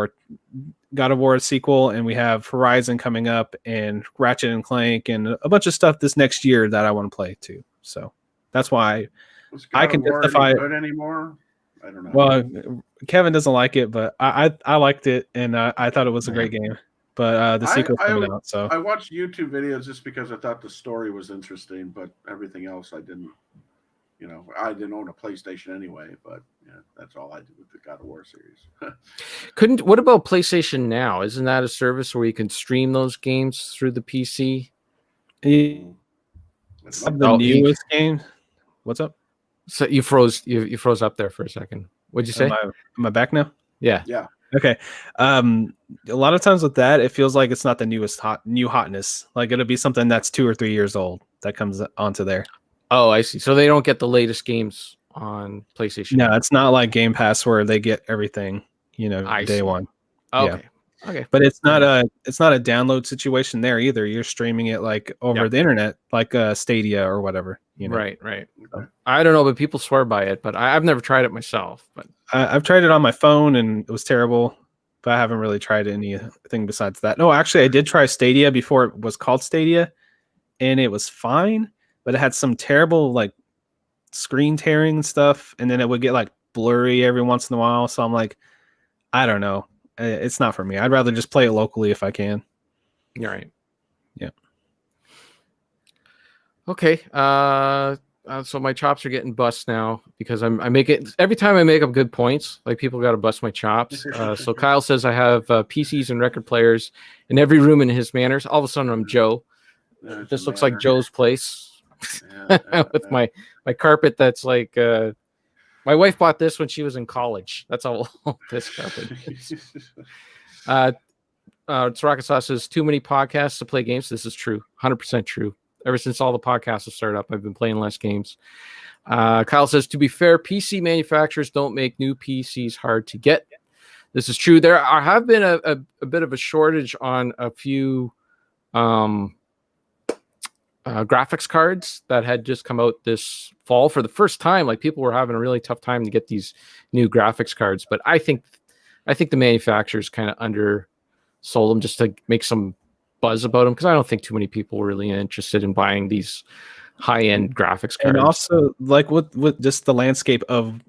War sequel, and we have Horizon coming up, and Ratchet and Clank, and a bunch of stuff this next year that I want to play too. So that's why I can justify it anymore. I don't know. Well, Kevin doesn't like it, but I liked it, and I thought it was a great game. But the sequel's coming out, so I watched YouTube videos just because I thought the story was interesting, but everything else I didn't. I didn't own a PlayStation anyway, but that's all I did with the God of War series. What about PlayStation Now? Isn't that a service where you can stream those games through the PC? The newest game. What's up? So you froze up there for a second. What'd you say? Am I back now? Yeah. Yeah. Okay. A lot of times with that, it feels like it's not the newest new hotness. Like it'll be something that's 2 or 3 years old that comes onto there. Oh, I see. So they don't get the latest games on PlayStation. No, it's not like Game Pass where they get everything, day one. Okay. Yeah. Okay. But it's not a download situation there either. You're streaming it like over the internet, like Stadia or whatever. Right. I don't know, but people swear by it. But I've never tried it myself. But I've tried it on my phone and it was terrible. But I haven't really tried anything besides that. No, actually, I did try Stadia before it was called Stadia, and it was fine. But it had some terrible like screen tearing and stuff, and then it would get like blurry every once in a while. So I'm like, I don't know. It's not for me. I'd rather just play it locally if I can. You're right. Yeah. Okay. So my chops are getting bust now because I make it every time I make up good points. Like people got to bust my chops. So Kyle says I have PCs and record players in every room in his manners. All of a sudden I'm Joe. This looks like Joe's place with my my carpet that's like my wife bought this when she was in college. That's how old this carpet is. It's Rocket Sauce says too many podcasts to play games. This is true, 100% true. Ever since all the podcasts have started up, I've been playing less games. Kyle says, to be fair, PC manufacturers don't make new PCs hard to get. This is true. There have been a bit of a shortage on a few graphics cards that had just come out this fall for the first time. Like people were having a really tough time to get these new graphics cards, but I think the manufacturers kind of undersold them just to make some buzz about them, because I don't think too many people were really interested in buying these high-end graphics cards. And also, like with just the landscape of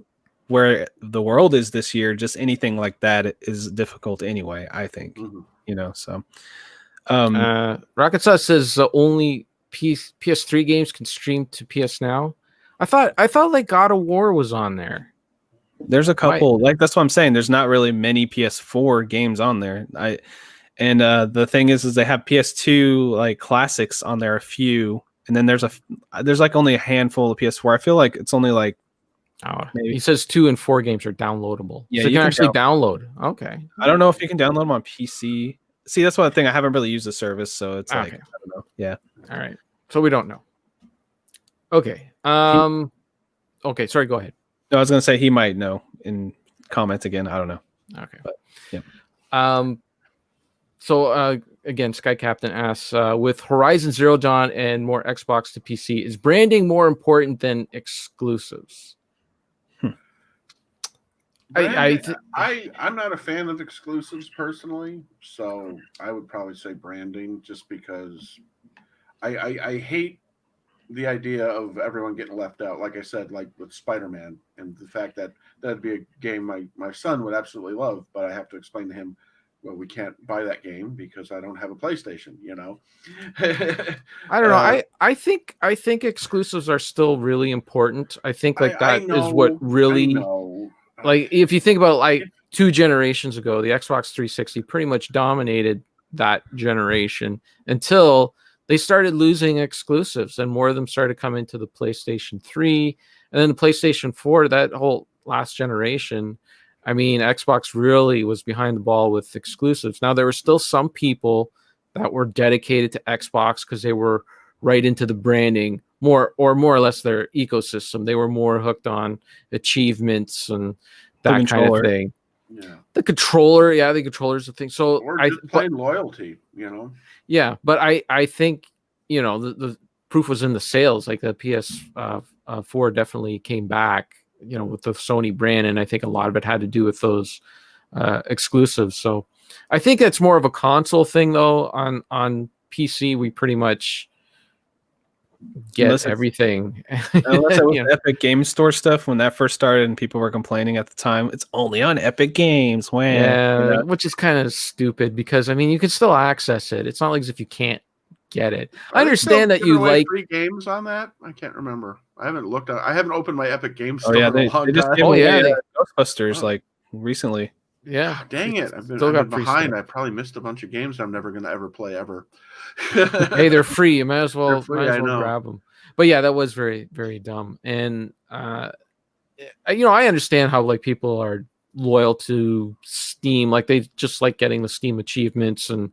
where the world is this year, just anything like that is difficult anyway, I think. So Rocket Sauce says only PS3 games can stream to PS Now. I thought like God of War was on there. There's a couple, like that's what I'm saying. There's not really many PS4 games on there. The thing is they have PS2 like classics on there, a few, and then there's like only a handful of PS4. I feel like it's only like he says 2 and 4 games are downloadable. Yeah, so you can actually download. Okay. I don't know if you can download them on PC. See, that's one thing. I haven't really used the service, so it's like I don't know. Yeah. All right. So we don't know. Okay. Okay. Sorry. Go ahead. No, I was gonna say he might know in comment again. I don't know. Okay. But, yeah. So again, Sky Captain asks, with Horizon Zero Dawn and more Xbox to PC, is branding more important than exclusives? I'm not a fan of exclusives personally, so I would probably say branding, just because I hate the idea of everyone getting left out. Like I said, like with Spider-Man, and the fact that that'd be a game my son would absolutely love, but I have to explain to him, well, we can't buy that game because I don't have a PlayStation, I don't know. I think exclusives are still really important. I think like that is what really, like, if you think about like 2 generations ago, the Xbox 360 pretty much dominated that generation until they started losing exclusives and more of them started coming to the PlayStation 3 and then the PlayStation 4, that whole last generation. I mean, Xbox really was behind the ball with exclusives. Now, there were still some people that were dedicated to Xbox because they were right into the branding, more or less their ecosystem. They were more hooked on achievements and that kind of thing. Yeah. The controller, the controller's the thing. So or just plain loyalty, Yeah, but I think, the proof was in the sales. Like the PS4 definitely came back, with the Sony brand, and I think a lot of it had to do with those exclusives. So I think that's more of a console thing, though. On PC, we pretty much get everything. Unless it was Epic Game Store stuff when that first started, and people were complaining at the time, it's only on Epic Games. Which is kind of stupid because I mean you can still access it. It's not like as if you can't get it. I understand that you like 3 games on that. I can't remember. I haven't looked at. I haven't opened my Epic Games Store. They just gave away Ghostbusters like recently. Yeah. Oh, dang it! I've been behind. I probably missed a bunch of games I'm never going to ever play ever. Hey, they're free. You might as well grab them. But yeah, that was very, very dumb. And I understand how like people are loyal to Steam. Like they just like getting the Steam achievements, and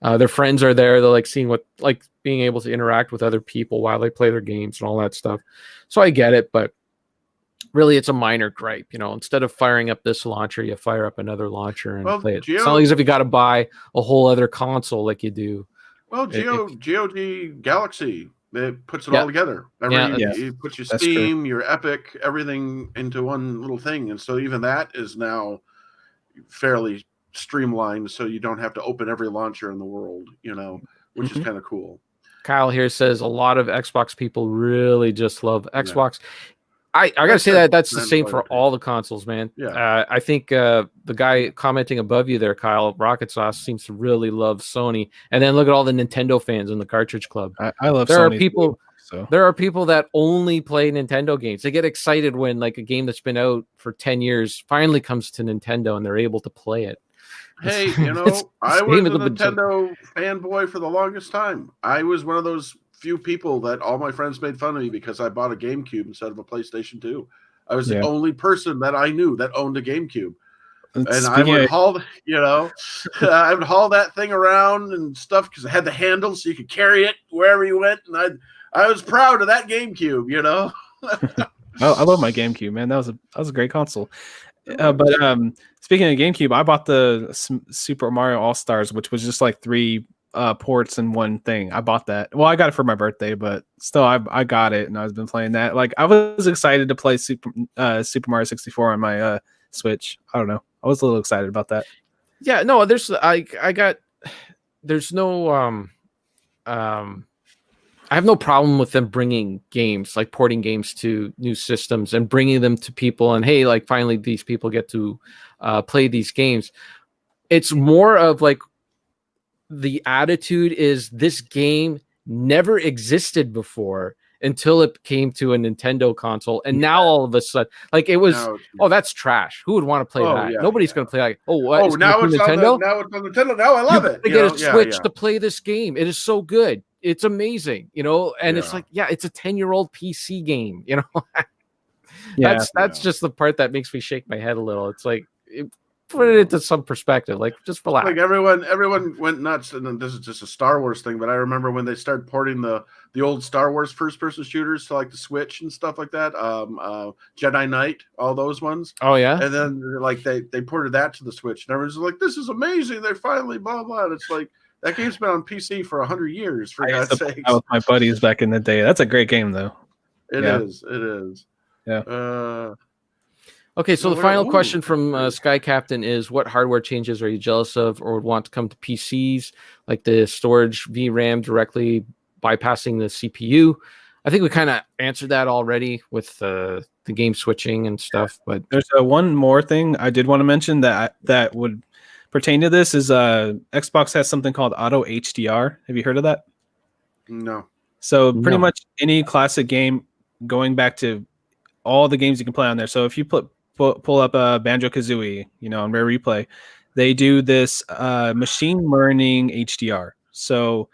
their friends are there. They're like seeing like being able to interact with other people while they play their games and all that stuff. So I get it, but really it's a minor gripe. Instead of firing up this launcher, you fire up another launcher and play it. It's not like as if you got to buy a whole other console like you do. Well, GOG Galaxy, it puts it all together. It puts your Steam, your Epic, everything into one little thing. And so even that is now fairly streamlined, so you don't have to open every launcher in the world, which is kind of cool. Kyle here says a lot of Xbox people really just love Xbox. I gotta say that's the same for all the consoles, man. Yeah. I think the guy commenting above you there, Kyle, Rocket Sauce, seems to really love Sony. And then look at all the Nintendo fans in the Cartridge Club. I love There Sony are people. too, so. There are people that only play Nintendo games. They get excited when like a game that's been out for 10 years finally comes to Nintendo and they're able to play it. Hey, I was a Nintendo fanboy for the longest time. I was one of those few people that all my friends made fun of me because I bought a GameCube instead of a PlayStation 2. I was the only person that I knew that owned a GameCube. And I would haul, I would haul that thing around and stuff because it had the handle so you could carry it wherever you went. And I was proud of that GameCube, I love my GameCube, man. That was a great console. But speaking of GameCube, I bought the Super Mario All-Stars, which was just like 3 ports in one thing. I bought that. Well, I got it for my birthday, but still, I got it, and I've been playing that. Like, I was excited to play Super Mario 64 on my Switch. I don't know. I was a little excited about that. Yeah, no, there's no I have no problem with them bringing games, like porting games to new systems and bringing them to people. And hey, like finally these people get to play these games. It's more of like the attitude is this game never existed before until it came to a Nintendo console. And now all of a sudden, like it was, that's trash. Who would want to play that? Yeah, Nobody's going to play like, what? Oh, now it's Nintendo? Now it's on Nintendo. Now I love it. You get a Switch to play this game. It is so good. It's amazing, and it's like, it's a 10-year-old PC game, That's just the part that makes me shake my head a little. It's like, put it into some perspective, like just relax. Like everyone went nuts, and then this is just a Star Wars thing. But I remember when they started porting the old Star Wars first-person shooters to like the Switch and stuff like that. Jedi Knight, all those ones. Oh yeah. And then like they ported that to the Switch, and everyone's like, "This is amazing! They're finally blah blah." And it's like that game's been on PC for 100 years. For God's sake. With my buddies back in the day, that's a great game though. It is. It is. Yeah. Okay, so the final question from Sky Captain is: what hardware changes are you jealous of or would want to come to PCs, like the storage VRAM directly bypassing the CPU? I think we kind of answered that already with the game switching and stuff. But there's one more thing I did want to mention that would pertain to this is Xbox has something called Auto HDR. Have you heard of that? No. So pretty much any classic game, going back to all the games you can play on there. So if you pull up Banjo-Kazooie, on Rare Replay, they do this machine learning HDR. So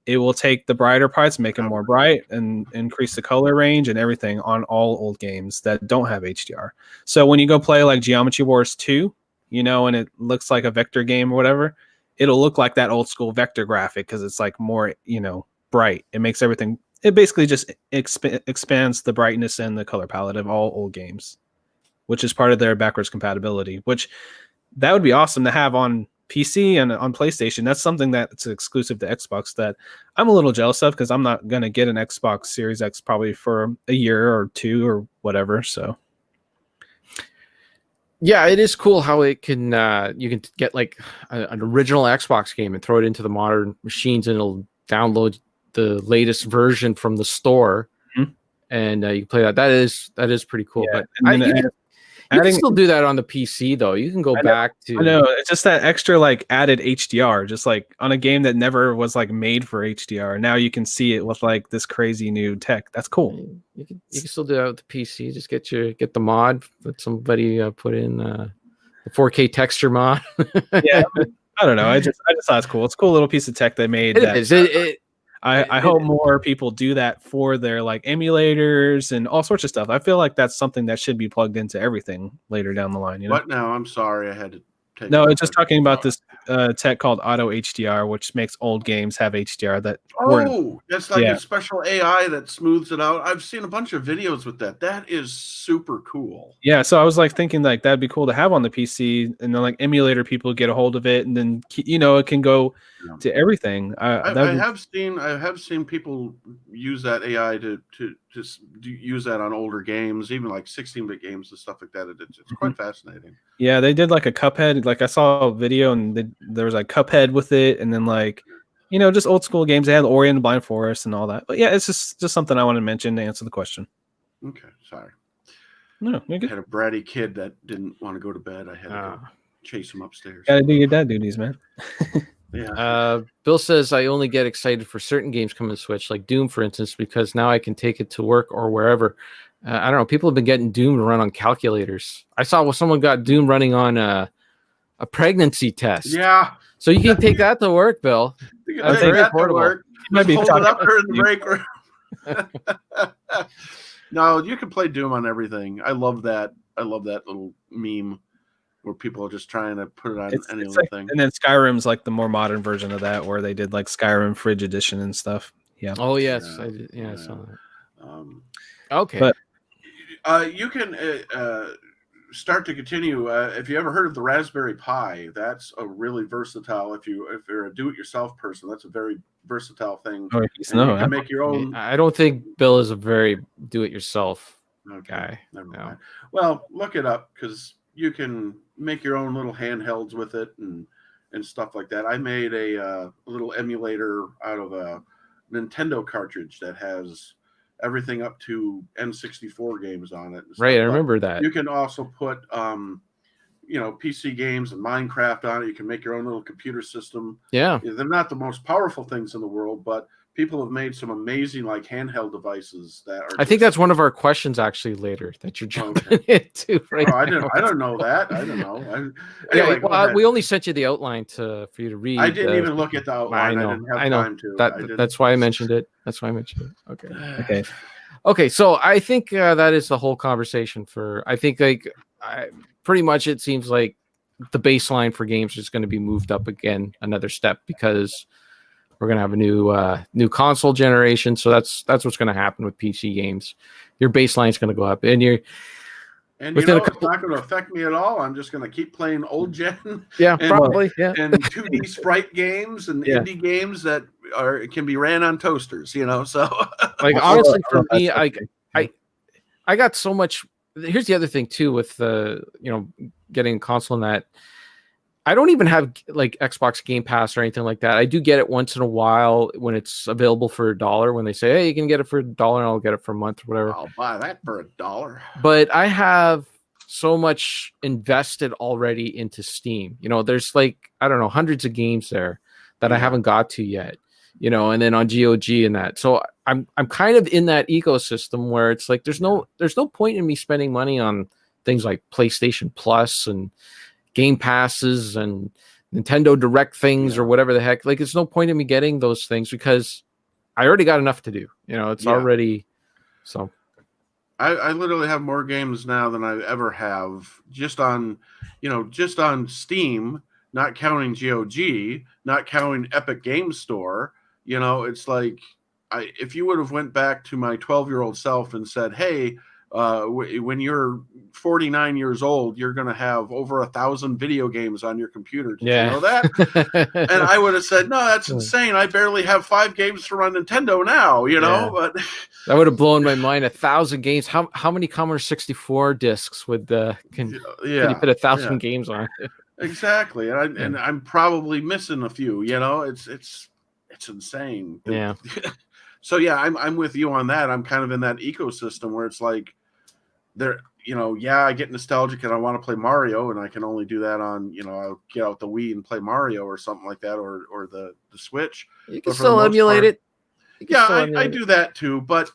it will take the brighter parts, make them more bright, and increase the color range and everything on all old games that don't have HDR. So when you go play like Geometry Wars 2, and it looks like a vector game or whatever, it'll look like that old school vector graphic because it's like more, bright. It makes everything, it basically just expands the brightness and the color palette of all old games, which is part of their backwards compatibility, which that would be awesome to have on PC and on PlayStation. That's something that's exclusive to Xbox that I'm a little jealous of because I'm not going to get an Xbox Series X probably for a year or 2 or whatever. So yeah, it is cool how it can you can get like an original Xbox game and throw it into the modern machines, and it'll download the latest version from the store, and you can play that. That is pretty cool. Yeah. But you can still do that on the PC though. You can go back to. I know, it's just that extra like added HDR, just like on a game that never was like made for HDR. Now you can see it with like this crazy new tech. That's cool. You can still do that with the PC. Just get the mod that somebody put in the 4K texture mod. Yeah, I don't know. I just thought it's cool. It's a cool little piece of tech they made. I hope more people do that for their like emulators and all sorts of stuff. I feel like that's something that should be plugged into everything later down the line. What now? I'm sorry, I had to take. No, it's just talking about this tech called Auto HDR, which makes old games have HDR. That's like a special AI that smooths it out. I've seen a bunch of videos with that. That is super cool. Yeah, so I was like thinking like that'd be cool to have on the PC, and then like emulator people get a hold of it, and then it can go to everything. I have seen people use that AI to use that on older games, even like 16-bit games and stuff like that. It's quite fascinating. Yeah, they did like a Cuphead. Like I saw a video, and there was like Cuphead with it, and then like just old school games. They had Ori and the Blind Forest and all that. But yeah, it's just something I want to mention to answer the question. Okay, sorry. No, you're good. I had a bratty kid that didn't want to go to bed. I had to go chase him upstairs. Gotta do your dad duties, man. Yeah. Bill says I only get excited for certain games coming to Switch, like Doom, for instance, because now I can take it to work or wherever. I don't know. People have been getting Doom to run on calculators. I saw someone got Doom running on a pregnancy test. Yeah. So you can take that to work, Bill. That's very portable. might be hold talking it up during you. the break. No, you can play Doom on everything. I love that. I love that little meme where people are just trying to put it on any It's little like, thing. and then Skyrim's like the more modern version of that, where they did like Skyrim Fridge Edition and stuff. Yeah. Oh yes, Yeah, I did. Yeah, I saw yeah. that. Okay. But You can start to continue. If you ever heard of the Raspberry Pi, that's a really versatile. If you're a do-it-yourself person, that's a very versatile thing. oh, And you no, can make your own. I don't think Bill is a very do-it-yourself Okay, guy. never No. mind. Well, look it up because you can make your own little handhelds with it and stuff like that. I made a little emulator out of a Nintendo cartridge that has everything up to N64 games on it. And stuff. Right, I But remember that. you can also put PC games and Minecraft on it. You can make your own little computer system. Yeah. They're not the most powerful things in the world, but people have made some amazing like handheld devices that are. I think that's one of our questions actually later that you're jumping into right I now. don't know that. I don't know. Yeah, Anyway, go ahead. we only sent you the outline for you to read. I didn't even look at the outline. I didn't have time to. That's why I mentioned it. Okay. Okay. Okay, so I think that is the whole conversation for. I think pretty much it seems like the baseline for games is going to be moved up again another step because we're going to have a new console generation. So that's what's going to happen with PC games. Your baseline is going to go up, and it's not going to affect me at all. I'm just going to keep playing old gen. Yeah, and, probably. Yeah, and 2D sprite games and indie games that can be ran on toasters. So like honestly, for me, I got so much. Here's the other thing too with getting a console and that. I don't even have like Xbox Game Pass or anything like that. I do get it once in a while when it's available for $1 when they say, hey, you can get it for $1 and I'll get it for a month or whatever. I'll buy that for $1. But I have so much invested already into Steam. There's like, I don't know, hundreds of games there that I haven't got to yet, and then on GOG and that. So I'm kind of in that ecosystem where it's like, there's no point in me spending money on things like PlayStation Plus and Game Passes and Nintendo Direct things or whatever the heck. Like, it's no point in me getting those things because I already got enough to do. It's already so. I literally have more games now than I ever have just on Steam, not counting GOG, not counting Epic Game Store. It's like if you would have went back to my 12-year-old self and said, hey, when you're 49 years old, you're going to have over 1,000 video games on your computer. Did you know that? And I would have said, no, that's insane. I barely have 5 games to run Nintendo now, but that would have blown my mind. 1,000 games. How many Commodore 64 discs would can you fit 1,000 games on? Exactly. And I'm probably missing a few, it's insane. Yeah. So I'm with you on that. I'm kind of in that ecosystem where it's like I get nostalgic and I want to play Mario, and I can only do that on, I'll get out the Wii and play Mario or something like that, or the Switch. You can still emulate it. I do that too, but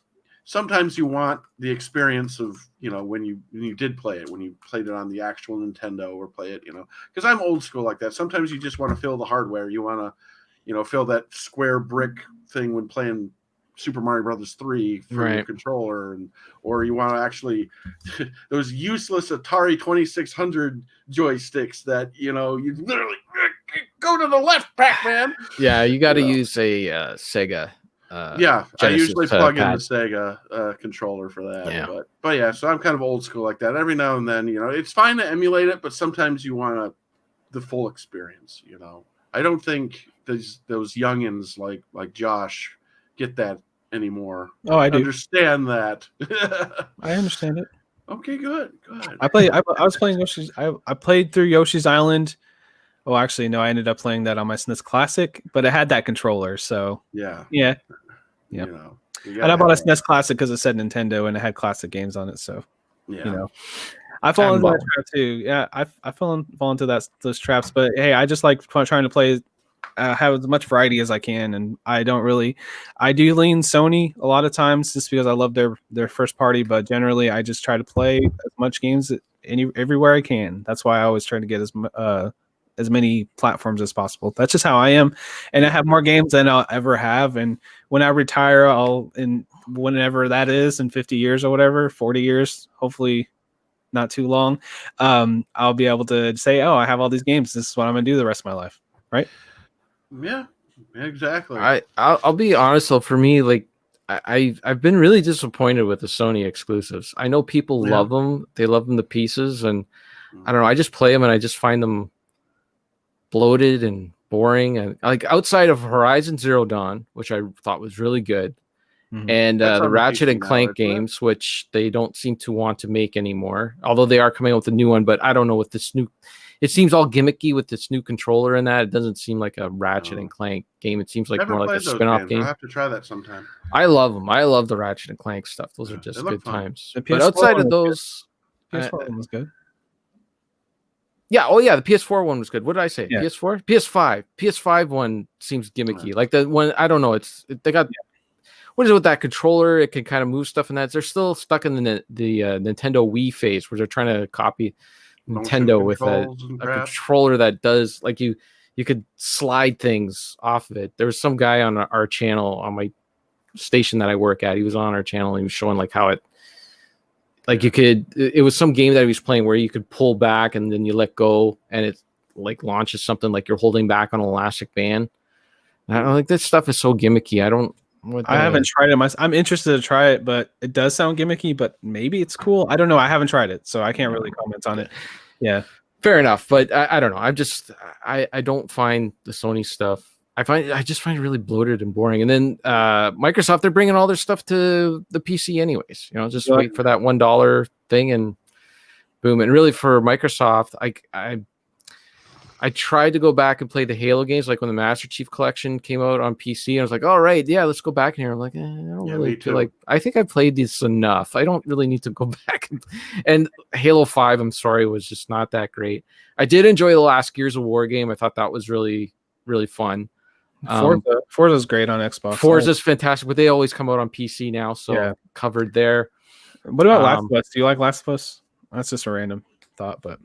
sometimes you want the experience of, when you did play it, when you played it on the actual Nintendo or play it, because I'm old school like that. Sometimes you just want to feel the hardware. You want to, feel that square brick thing when playing Super Mario Brothers 3 for your controller, or you want to actually those useless Atari 2600 joysticks that you literally go to the left, Pac-Man. Yeah, you got to use a Sega. Genesis I usually plug in the Sega controller for that. Yeah. But yeah, so I'm kind of old school like that. Every now and then, it's fine to emulate it, but sometimes you want the full experience. I don't think those youngins like Josh get that anymore. Oh, I do understand that. I understand it. Okay, good. I was playing Yoshi's. I played through Yoshi's Island. Oh, actually, no. I ended up playing that on my SNES Classic, but it had that controller. So yeah. And I bought a SNES Classic because it said Nintendo and it had classic games on it. So I fall into that trap too. Yeah, I fall into those traps. But hey, I just like trying to play. Have as much variety as I can, and I do lean Sony a lot of times just because I love their first party, but generally I just try to play as much games everywhere I can. That's why I always try to get as as many platforms as possible. That's just how I am, and I have more games than I'll ever have. And when I retire, whenever that is, in 50 years or whatever, 40 years, hopefully not too long, I'll be able to say, oh, I have all these games. This is what I'm gonna do the rest of my life, right? Yeah, exactly. I'll be honest though. For me, like I've been really disappointed with the Sony exclusives. I know people love them; they love them to pieces, and I don't know. I just play them and I just find them bloated and boring. And like outside of Horizon Zero Dawn, which I thought was really good, and the Ratchet and Clank games, which they don't seem to want to make anymore, although they are coming out with a new one. But I don't know, with this new, it seems all gimmicky with this new controller and that. It doesn't seem like a Ratchet and Clank game. It seems like more like a spin-off game. I'll have to try that sometime. I love them. I love the Ratchet and Clank stuff. Those are just good times. But outside of those, PS4 one was good. Yeah. Oh, yeah. The PS4 one was good. What did I say? Yeah. PS4, PS5. PS5 one seems gimmicky. Like the one, I don't know. They got what is it with that controller? It can kind of move stuff in that. They're still stuck in the Nintendo Wii phase where they're trying to copy Nintendo with a controller that does like you could slide things off of it. There was some guy on our channel on my station that I work at. He was on our channel and he was showing like how it. Like it was some game that he was playing where you could pull back and then you let go and it like launches something like you're holding back on an elastic band. And I don't like this stuff is so gimmicky. I haven't tried it myself. I'm interested to try it, but it does sound gimmicky, but maybe it's cool. I don't know. I haven't tried it, so I can't really comment on it. Yeah. Fair enough. But I don't know. I don't find the Sony stuff. I just find it really bloated and boring. And then Microsoft, they're bringing all their stuff to the PC anyways. Just wait for that $1 thing and boom. And really for Microsoft, I tried to go back and play the Halo games, like when the Master Chief Collection came out on PC. I was like, all right, yeah, let's go back in here. I'm like, I don't really feel like. I think I played this enough. I don't really need to go back. And Halo 5, I'm sorry, was just not that great. I did enjoy the last Gears of War game. I thought that was really, really fun. Forza's great on Xbox. Forza's fantastic, but they always come out on PC now, so covered there. What about Last of Us? Do you like Last of Us? That's just a random thought, but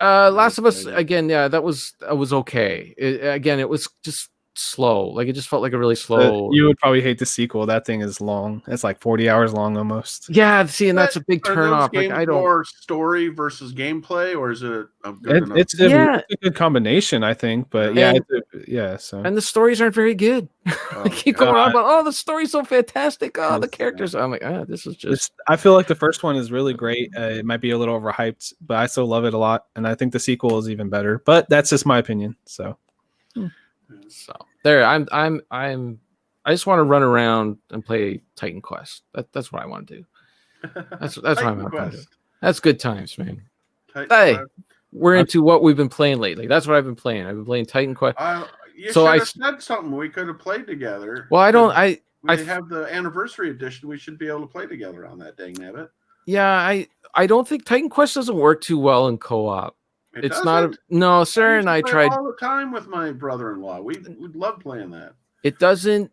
Last of Us again, yeah, that was okay. It was just slow. Like it just felt like a really slow. You would probably hate the sequel. That thing is long. It's like 40 hours long almost. Yeah, see, and that's a big turnoff. Like I don't more story versus gameplay, or is it a good it's a good combination, I think. But so and the stories aren't very good. I keep going on about the story's so fantastic. The characters. I'm like, this is just. I feel like the first one is really great. It might be a little overhyped, but I still love it a lot, and I think the sequel is even better. But that's just my opinion. So. So there, I just want to run around and play Titan Quest. That's what I want to do. That's what I'm going to do. That's good times, man. We're into what we've been playing lately. That's what I've been playing. I've been playing Titan Quest. So I said something we could have played together. Well, I don't. We have the anniversary edition. We should be able to play together on that, dang nabbit. Yeah, I don't think Titan Quest doesn't work too well in co-op. It's not. No, Sarah and I tried all the time with my brother-in-law. We'd love playing that. It doesn't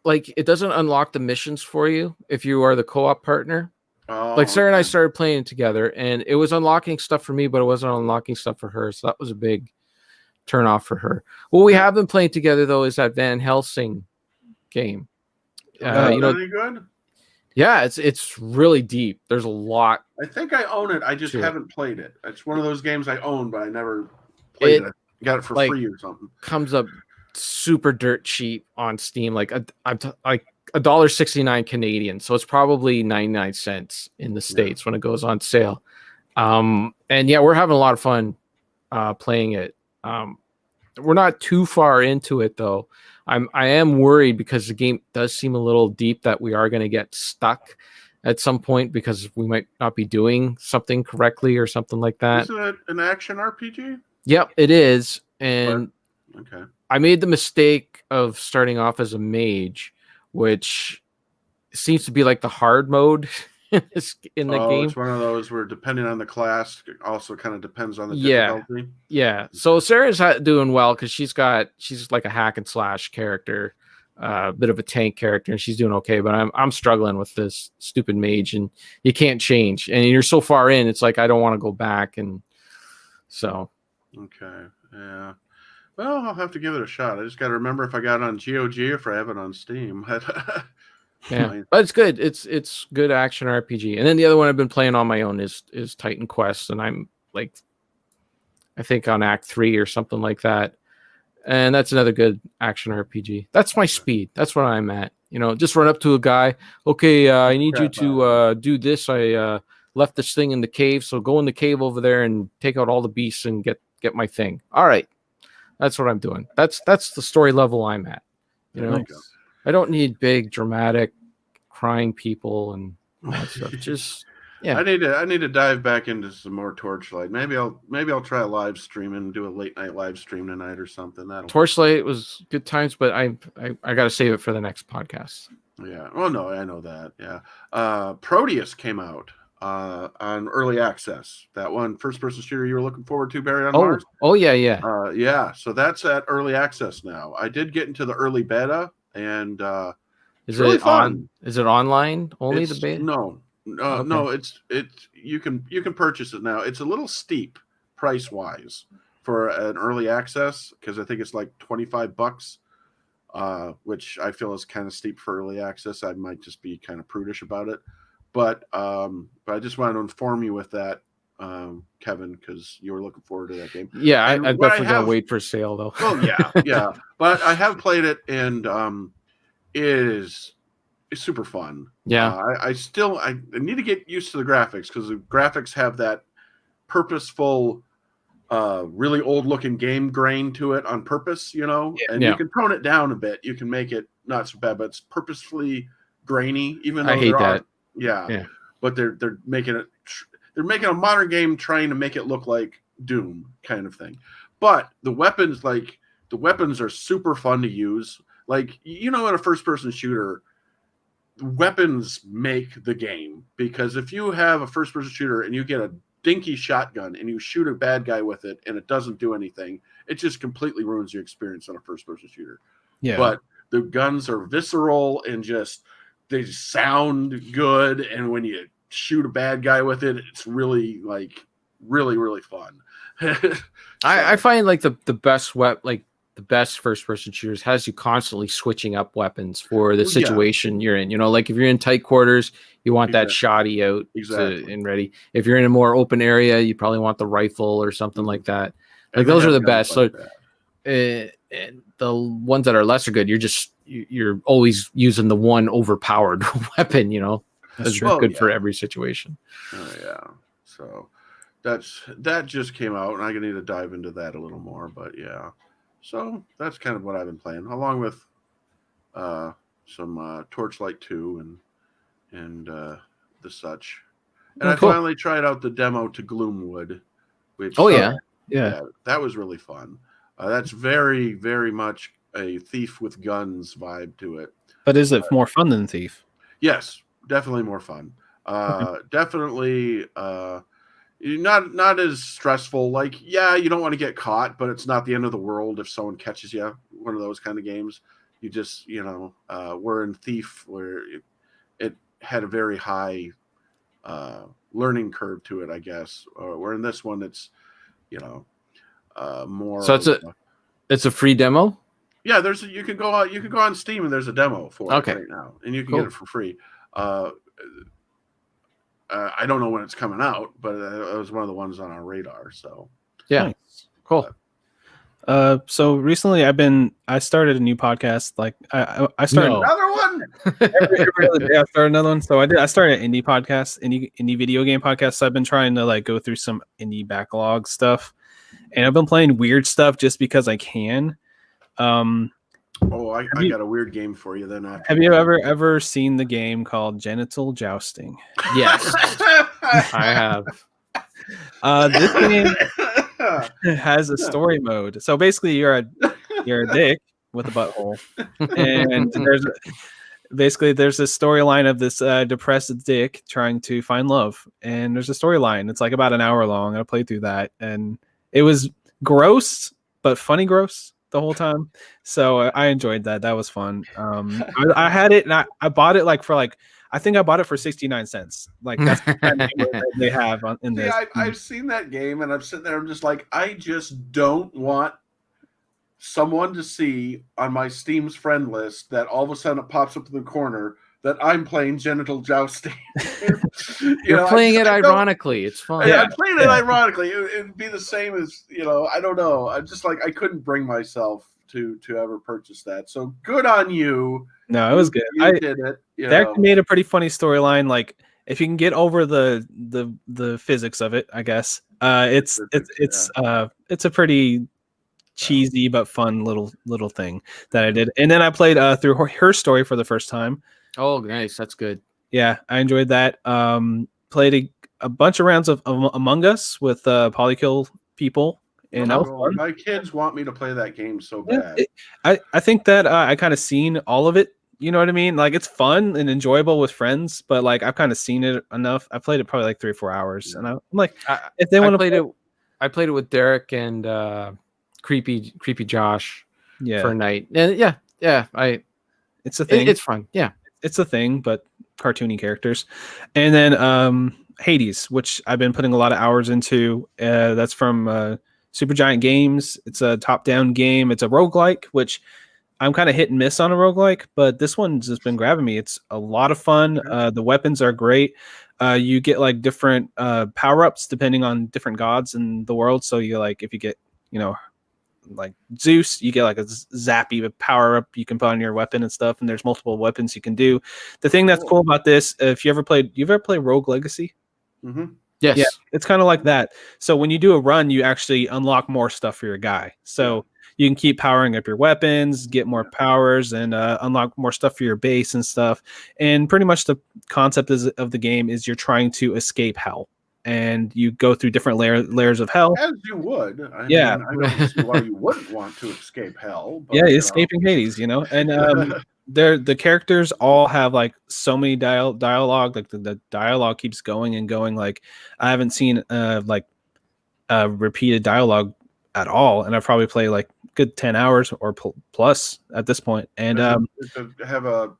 unlock the missions for you if you are the co-op partner. Like Sarah and I started playing it together, and it was unlocking stuff for me, but it wasn't unlocking stuff for her. So that was a big turn off for her. What we have been playing together though is that Van Helsing game. Any good? Yeah, it's really deep. There's a lot. I think I own it. I just haven't played it. It's one of those games I own, but I never played it. Got it for free or something. Comes up super dirt cheap on Steam, like $1.69 Canadian. So it's probably 99 cents in the States when it goes on sale. And yeah, we're having a lot of fun playing it. We're not too far into it though. I am worried because the game does seem a little deep that we are going to get stuck at some point because we might not be doing something correctly or something like that. Is it an action RPG? Yep, it is. And okay. I made the mistake of starting off as a mage, which seems to be like the hard mode in the game. It's one of those where depending on the class, it also kind of depends on the difficulty. Yeah. So Sarah's doing well because she's like a hack and slash character, a bit of a tank character, and she's doing okay. But I'm struggling with this stupid mage, and you can't change. And you're so far in, it's like I don't want to go back, and so Okay. Yeah. Well, I'll have to give it a shot. I just got to remember if I got it on GOG or if I have it on Steam. Yeah, but it's good. It's good action RPG. And then the other one I've been playing on my own is Titan Quest, and I'm like, I think on Act 3 or something like that. And that's another good action RPG. That's my speed. That's where I'm at. Just run up to a guy. Okay, I need you to do this. I left this thing in the cave, so go in the cave over there and take out all the beasts and get my thing. All right, that's what I'm doing. That's the story level I'm at. Nice. I don't need big, dramatic, crying people and all that stuff. Just yeah. I need to dive back into some more Torchlight. Maybe I'll try a live stream and do a late night live stream tonight or something. Torchlight was good times, but I got to save it for the next podcast. Yeah. Oh no, I know that. Yeah. Proteus came out on early access. That one first person shooter you were looking forward to, Barry, on Mars. Oh yeah. Yeah. So that's at early access now. I did get into the early beta, and is really it fun. Is it online only? It's, the beta? No. Okay. No, it's you can purchase it now. It's a little steep price wise for an early access because I think it's like $25, which I feel is kind of steep for early access. I might just be kind of prudish about it, but I just wanted to inform you with that, Kevin, because you were looking forward to that game. Yeah, I definitely gotta wait for sale though. Well, yeah, but I have played it and it's super fun. Yeah. I need to get used to the graphics because the graphics have that purposeful, really old looking game grain to it on purpose, and you can tone it down a bit. You can make it not so bad, but it's purposefully grainy, even though I hate that. Yeah. But they're making it, they're making a modern game trying to make it look like Doom kind of thing. But the weapons are super fun to use. Like, in a first person shooter, weapons make the game, because if you have a first person shooter and you get a dinky shotgun and you shoot a bad guy with it and it doesn't do anything, it just completely ruins your experience on a first person shooter. Yeah. But the guns are visceral and they sound good, and when you shoot a bad guy with it, it's really really fun. I find like the best the best first-person shooters has you constantly switching up weapons for the situation you're in. Like if you're in tight quarters, you want that shotty out and ready. If you're in a more open area, you probably want the rifle or something like that. Like those are the best. So and the ones that are lesser good, you're always using the one overpowered weapon. That's good for every situation. Oh yeah. So that just came out, and I need to dive into that a little more. But yeah. So that's kind of what I've been playing, along with some Torchlight 2 and the such. And I finally tried out the demo to Gloomwood, which that was really fun. That's very, very much a Thief with guns vibe to it. But is it more fun than Thief? Yes, definitely more fun. Definitely. Not as stressful. Like, you don't want to get caught, but it's not the end of the world if someone catches you. One of those kind of games. You just, we're in Thief, where it had a very high learning curve to it, I guess. Where in this one, it's, more. So it's a free demo. Yeah, you can go on Steam and there's a demo for it right now, and you can get it for free. I don't know when it's coming out, but it was one of the ones on our radar. So yeah, nice. Cool. So recently I started a new podcast. Like I started another one. every other day I started another one. So I started an indie podcast, indie video game podcast. So I've been trying to go through some indie backlog stuff, and I've been playing weird stuff just because I can. I got a weird game for you then. Have you ever seen the game called Genital Jousting? Yes, I have. This game has a story mode. So basically, you're a dick with a butthole, and there's a storyline of this depressed dick trying to find love, and there's a storyline. It's like about an hour long. I played through that, and it was gross, but funny gross. the whole time. So I enjoyed that. That was fun. I had it and I bought it I think I bought it for 69 cents. Like that's the kind of game that they have in See, this. I've seen that game, and I'm sitting there. I'm just like, I just don't want someone to see on my Steam's friend list that all of a sudden it pops up in the corner that I'm playing genital jousting. You're playing it ironically. It's fun. I'm playing it ironically. It'd be the same as, I don't know. I'm just like, I couldn't bring myself to ever purchase that. So good on you. No, it was good. You did it. They actually made a pretty funny storyline. Like if you can get over the physics of it, I guess. It's a pretty cheesy but fun little thing that I did. And then I played through her story for the first time. Oh, nice. That's good. Yeah, I enjoyed that. Played a bunch of rounds of Among Us with Polykill people. And my kids want me to play that game so bad. I think that I kind of seen all of it. You know what I mean? Like it's fun and enjoyable with friends, but like I've kind of seen it enough. I played it probably like 3 or 4 hours, and I'm like, if they want to play it, I played it with Derek and creepy Josh for a night. And it's a thing. It's fun. Yeah, it's a thing, but cartoony characters. And then Hades, which I've been putting a lot of hours into. That's from Supergiant Games. It's a top-down game. It's a roguelike, which I'm kind of hit and miss on a roguelike, but this one's just been grabbing me. It's a lot of fun. The weapons are great. You get like different power-ups depending on different gods in the world. So you like if you get, like Zeus, you get like a zappy power-up you can put on your weapon and stuff, and there's multiple weapons you can do. The thing that's cool about this, if you've ever played Rogue Legacy? Mm-hmm. Yes. Yeah, it's kind of like that. So when you do a run, you actually unlock more stuff for your guy. So you can keep powering up your weapons, get more powers, and unlock more stuff for your base and stuff. And pretty much the concept of the game is you're trying to escape hell. And you go through different layers of hell. As you would. I mean, I don't see why you wouldn't want to escape hell. But, escaping Hades, And the characters all have like so many dialogue. Like the dialogue keeps going and going. Like I haven't seen repeated dialogue at all, and I've probably played like good 10 hours or plus at this point. And to have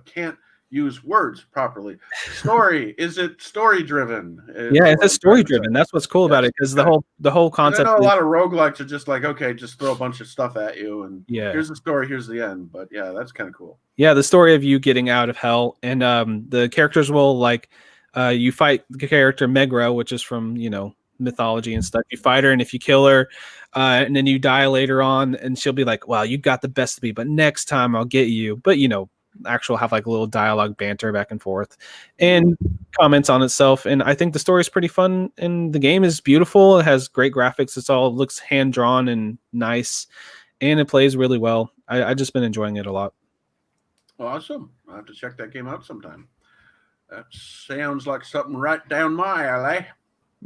can't use words properly. Story, is it story driven? Yeah, it's story driven. That's what's cool about it, because the whole concept. I know a lot of roguelikes are just like, okay, just throw a bunch of stuff at you and here's the story, here's the end. But yeah, that's kind of cool. Yeah, the story of you getting out of hell, and the characters will like you fight the character Megra, which is from mythology and stuff. You fight her, and if you kill her and then you die later on, and she'll be like, well, you got the best of me, but next time I'll get you. But actual have like a little dialogue banter back and forth and comments on itself. And I think the story is pretty fun, and the game is beautiful. It has great graphics. It looks hand drawn and nice, and it plays really well. I just been enjoying it a lot. Awesome. I'll have to check that game out sometime. That sounds like something right down my alley.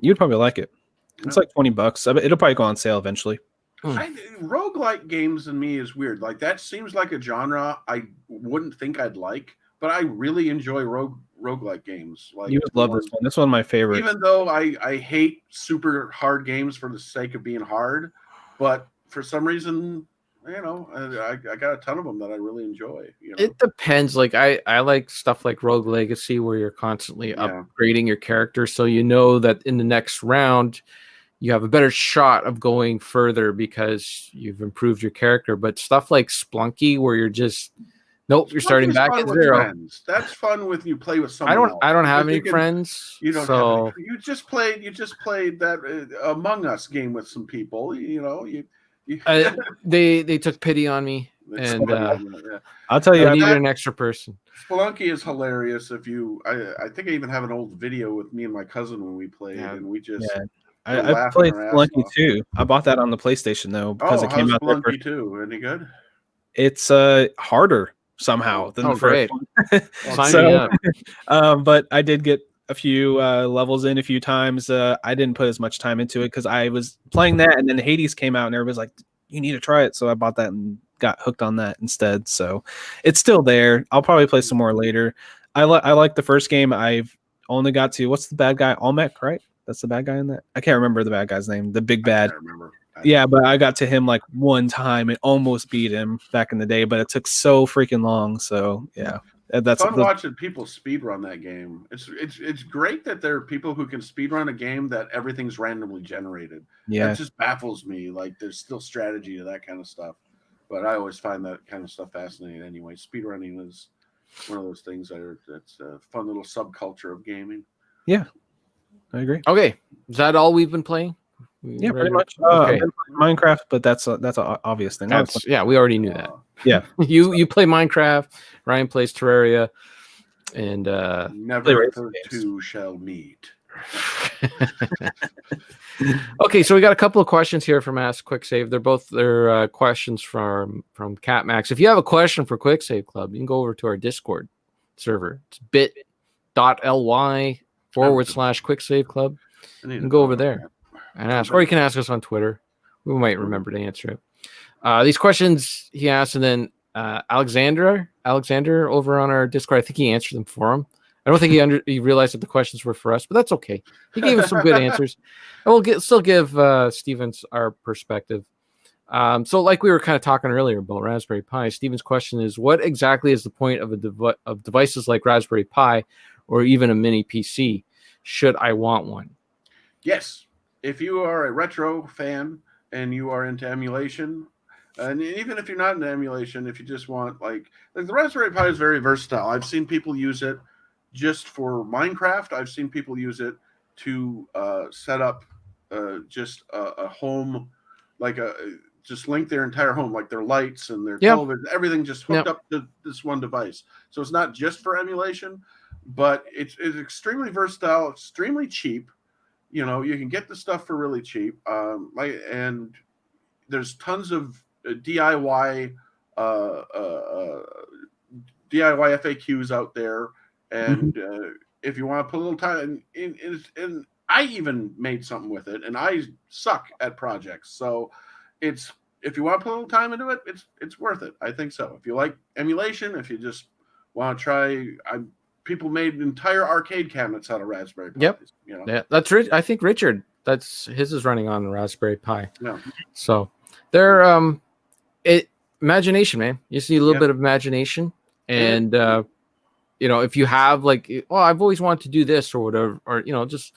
You'd probably like it. It's like $20. It'll probably go on sale eventually. Roguelike games in me is weird. Like that seems like a genre I wouldn't think I'd like, but I really enjoy roguelike games. Like you would love this one. That's one of my favorites. Even though I hate super hard games for the sake of being hard, but for some reason, I got a ton of them that I really enjoy. It depends. Like I like stuff like Rogue Legacy, where you're constantly upgrading your character, so that in the next round you have a better shot of going further because you've improved your character. But stuff like Splunky, where you're just you're starting back at zero. Friends. That's fun when you play with someone. I don't have any friends. You don't have any. You just played that Among Us game with some people. They took pity on me, and I'll tell you, I needed an extra person. Spelunky is hilarious. I think I even have an old video with me and my cousin when we played, and we just. Yeah. I played Spelunky too. I bought that on the PlayStation though because it came out there. Spelunky too? Any good? It's harder somehow than the first one. So, but I did get a few levels in a few times. I didn't put as much time into it because I was playing that, and then Hades came out, and everybody's like, "You need to try it." So I bought that and got hooked on that instead. So it's still there. I'll probably play some more later. I like the first game. I've only got to what's the bad guy? Olmec, right? That's the bad guy in that. I can't remember the bad guy's name. The big bad. Yeah, but I got to him like one time and almost beat him back in the day, but it took so freaking long. So yeah, that's Fun watching people speed run that game. It's great that there are people who can speed run a game that everything's randomly generated. Yeah, That just baffles me. Like there's still strategy to that kind of stuff, but I always find that kind of stuff fascinating. Anyway, speed running is one of those things that's a fun little subculture of gaming. Yeah, I agree. Okay, is that all we've been playing? Yeah, pretty much. Okay. I've been playing Minecraft, but that's an obvious thing. Yeah, we already knew that. Yeah, you play Minecraft. Ryan plays Terraria, and never the two shall meet. Okay, so we got a couple of questions here from Ask Quick Save. They're questions from Cat Max. If you have a question for Quick Save Club, you can go over to our Discord server. It's bit.ly/Quick Save Club. You can go over there and ask, or you can ask us on Twitter. We might remember to answer it. These questions he asked, and then Alexander over on our Discord, I think he answered them for him. I don't think he realized that the questions were for us, but that's okay. He gave us some good answers, and we'll still give Stevens our perspective. So, like we were kind of talking earlier about Raspberry Pi, Stevens' question is, what exactly is the point of of devices like Raspberry Pi, or even a mini PC? Should I want one? Yes, if you are a retro fan and you are into emulation. And even if you're not into emulation, if you just want like the Raspberry Pi is very versatile. I've seen people use it just for Minecraft. I've seen people use it to set up just a home, just link their entire home, like their lights and their television, everything just hooked up to this one device. So it's not just for emulation, but it's extremely versatile, extremely cheap. You know, you can get the stuff for really cheap. And there's tons of DIY FAQs out there, and if you want to put a little time, and I even made something with it, and I suck at projects, so if you want to put a little time into it, it's worth it. I think so. If you like emulation, if you just want to try, people made entire arcade cabinets out of Raspberry Pi. Yep. You know? Yeah, that's Rich. I think Richard. That's his is running on the Raspberry Pi. Yeah. So they're imagination, man. You just need a little bit of imagination, and if you have I've always wanted to do this or whatever, or just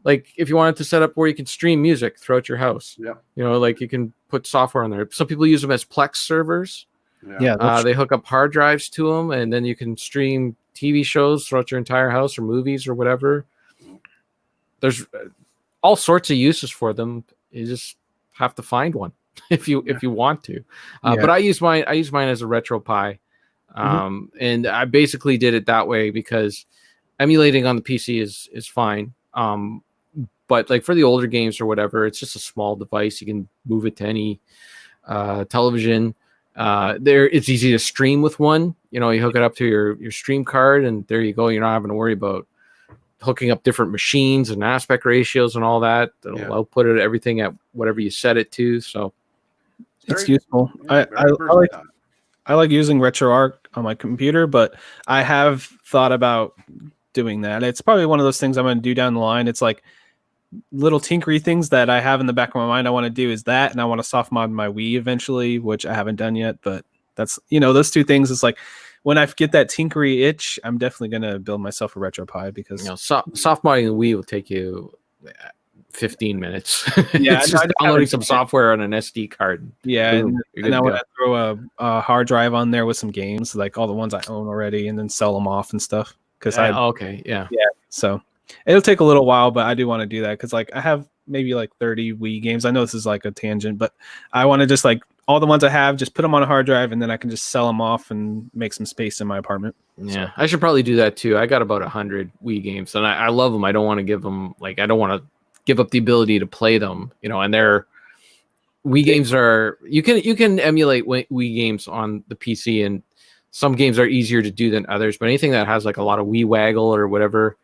like if you wanted to set up where you can stream music throughout your house. Yeah. You can put software on there. Some people use them as Plex servers. Yeah. They hook up hard drives to them, and then you can stream TV shows throughout your entire house or movies or whatever. There's all sorts of uses for them. You just have to find one if you want to. But I use mine as a retro Pi. And I basically did it that way because emulating on the PC is fine. But like for the older games or whatever, it's just a small device. You can move it to any television. It's easy to stream with one. You hook it up to your stream card, and there you go. You're not having to worry about hooking up different machines and aspect ratios and all that. It'll output it everything at whatever you set it to. So it's useful. I like using RetroArch on my computer, but I have thought about doing that. It's probably one of those things I'm going to do down the line. It's like little tinkery things that I have in the back of my mind. I want to do is that, and I want to soft mod my Wii eventually, which I haven't done yet. But that's those two things. It's like when I get that tinkery itch, I'm definitely going to build myself a Retro Pi because soft modding the Wii will take you 15 minutes. Yeah, it's just downloading some software on an SD card. Yeah, boom, and I want to throw a hard drive on there with some games, like all the ones I own already, and then sell them off and stuff. So it'll take a little while, but I do want to do that because I have maybe 30 Wii games. I know this is a tangent, but I want to just all the ones I have, just put them on a hard drive, and then I can just sell them off and make some space in my apartment. Yeah, so I should probably do that too. I got about 100 Wii games, and I love them. I don't want to give them I don't want to give up the ability to play them. And they're Wii games are you can emulate Wii games on the PC, and some games are easier to do than others. But anything that has a lot of Wii waggle or whatever.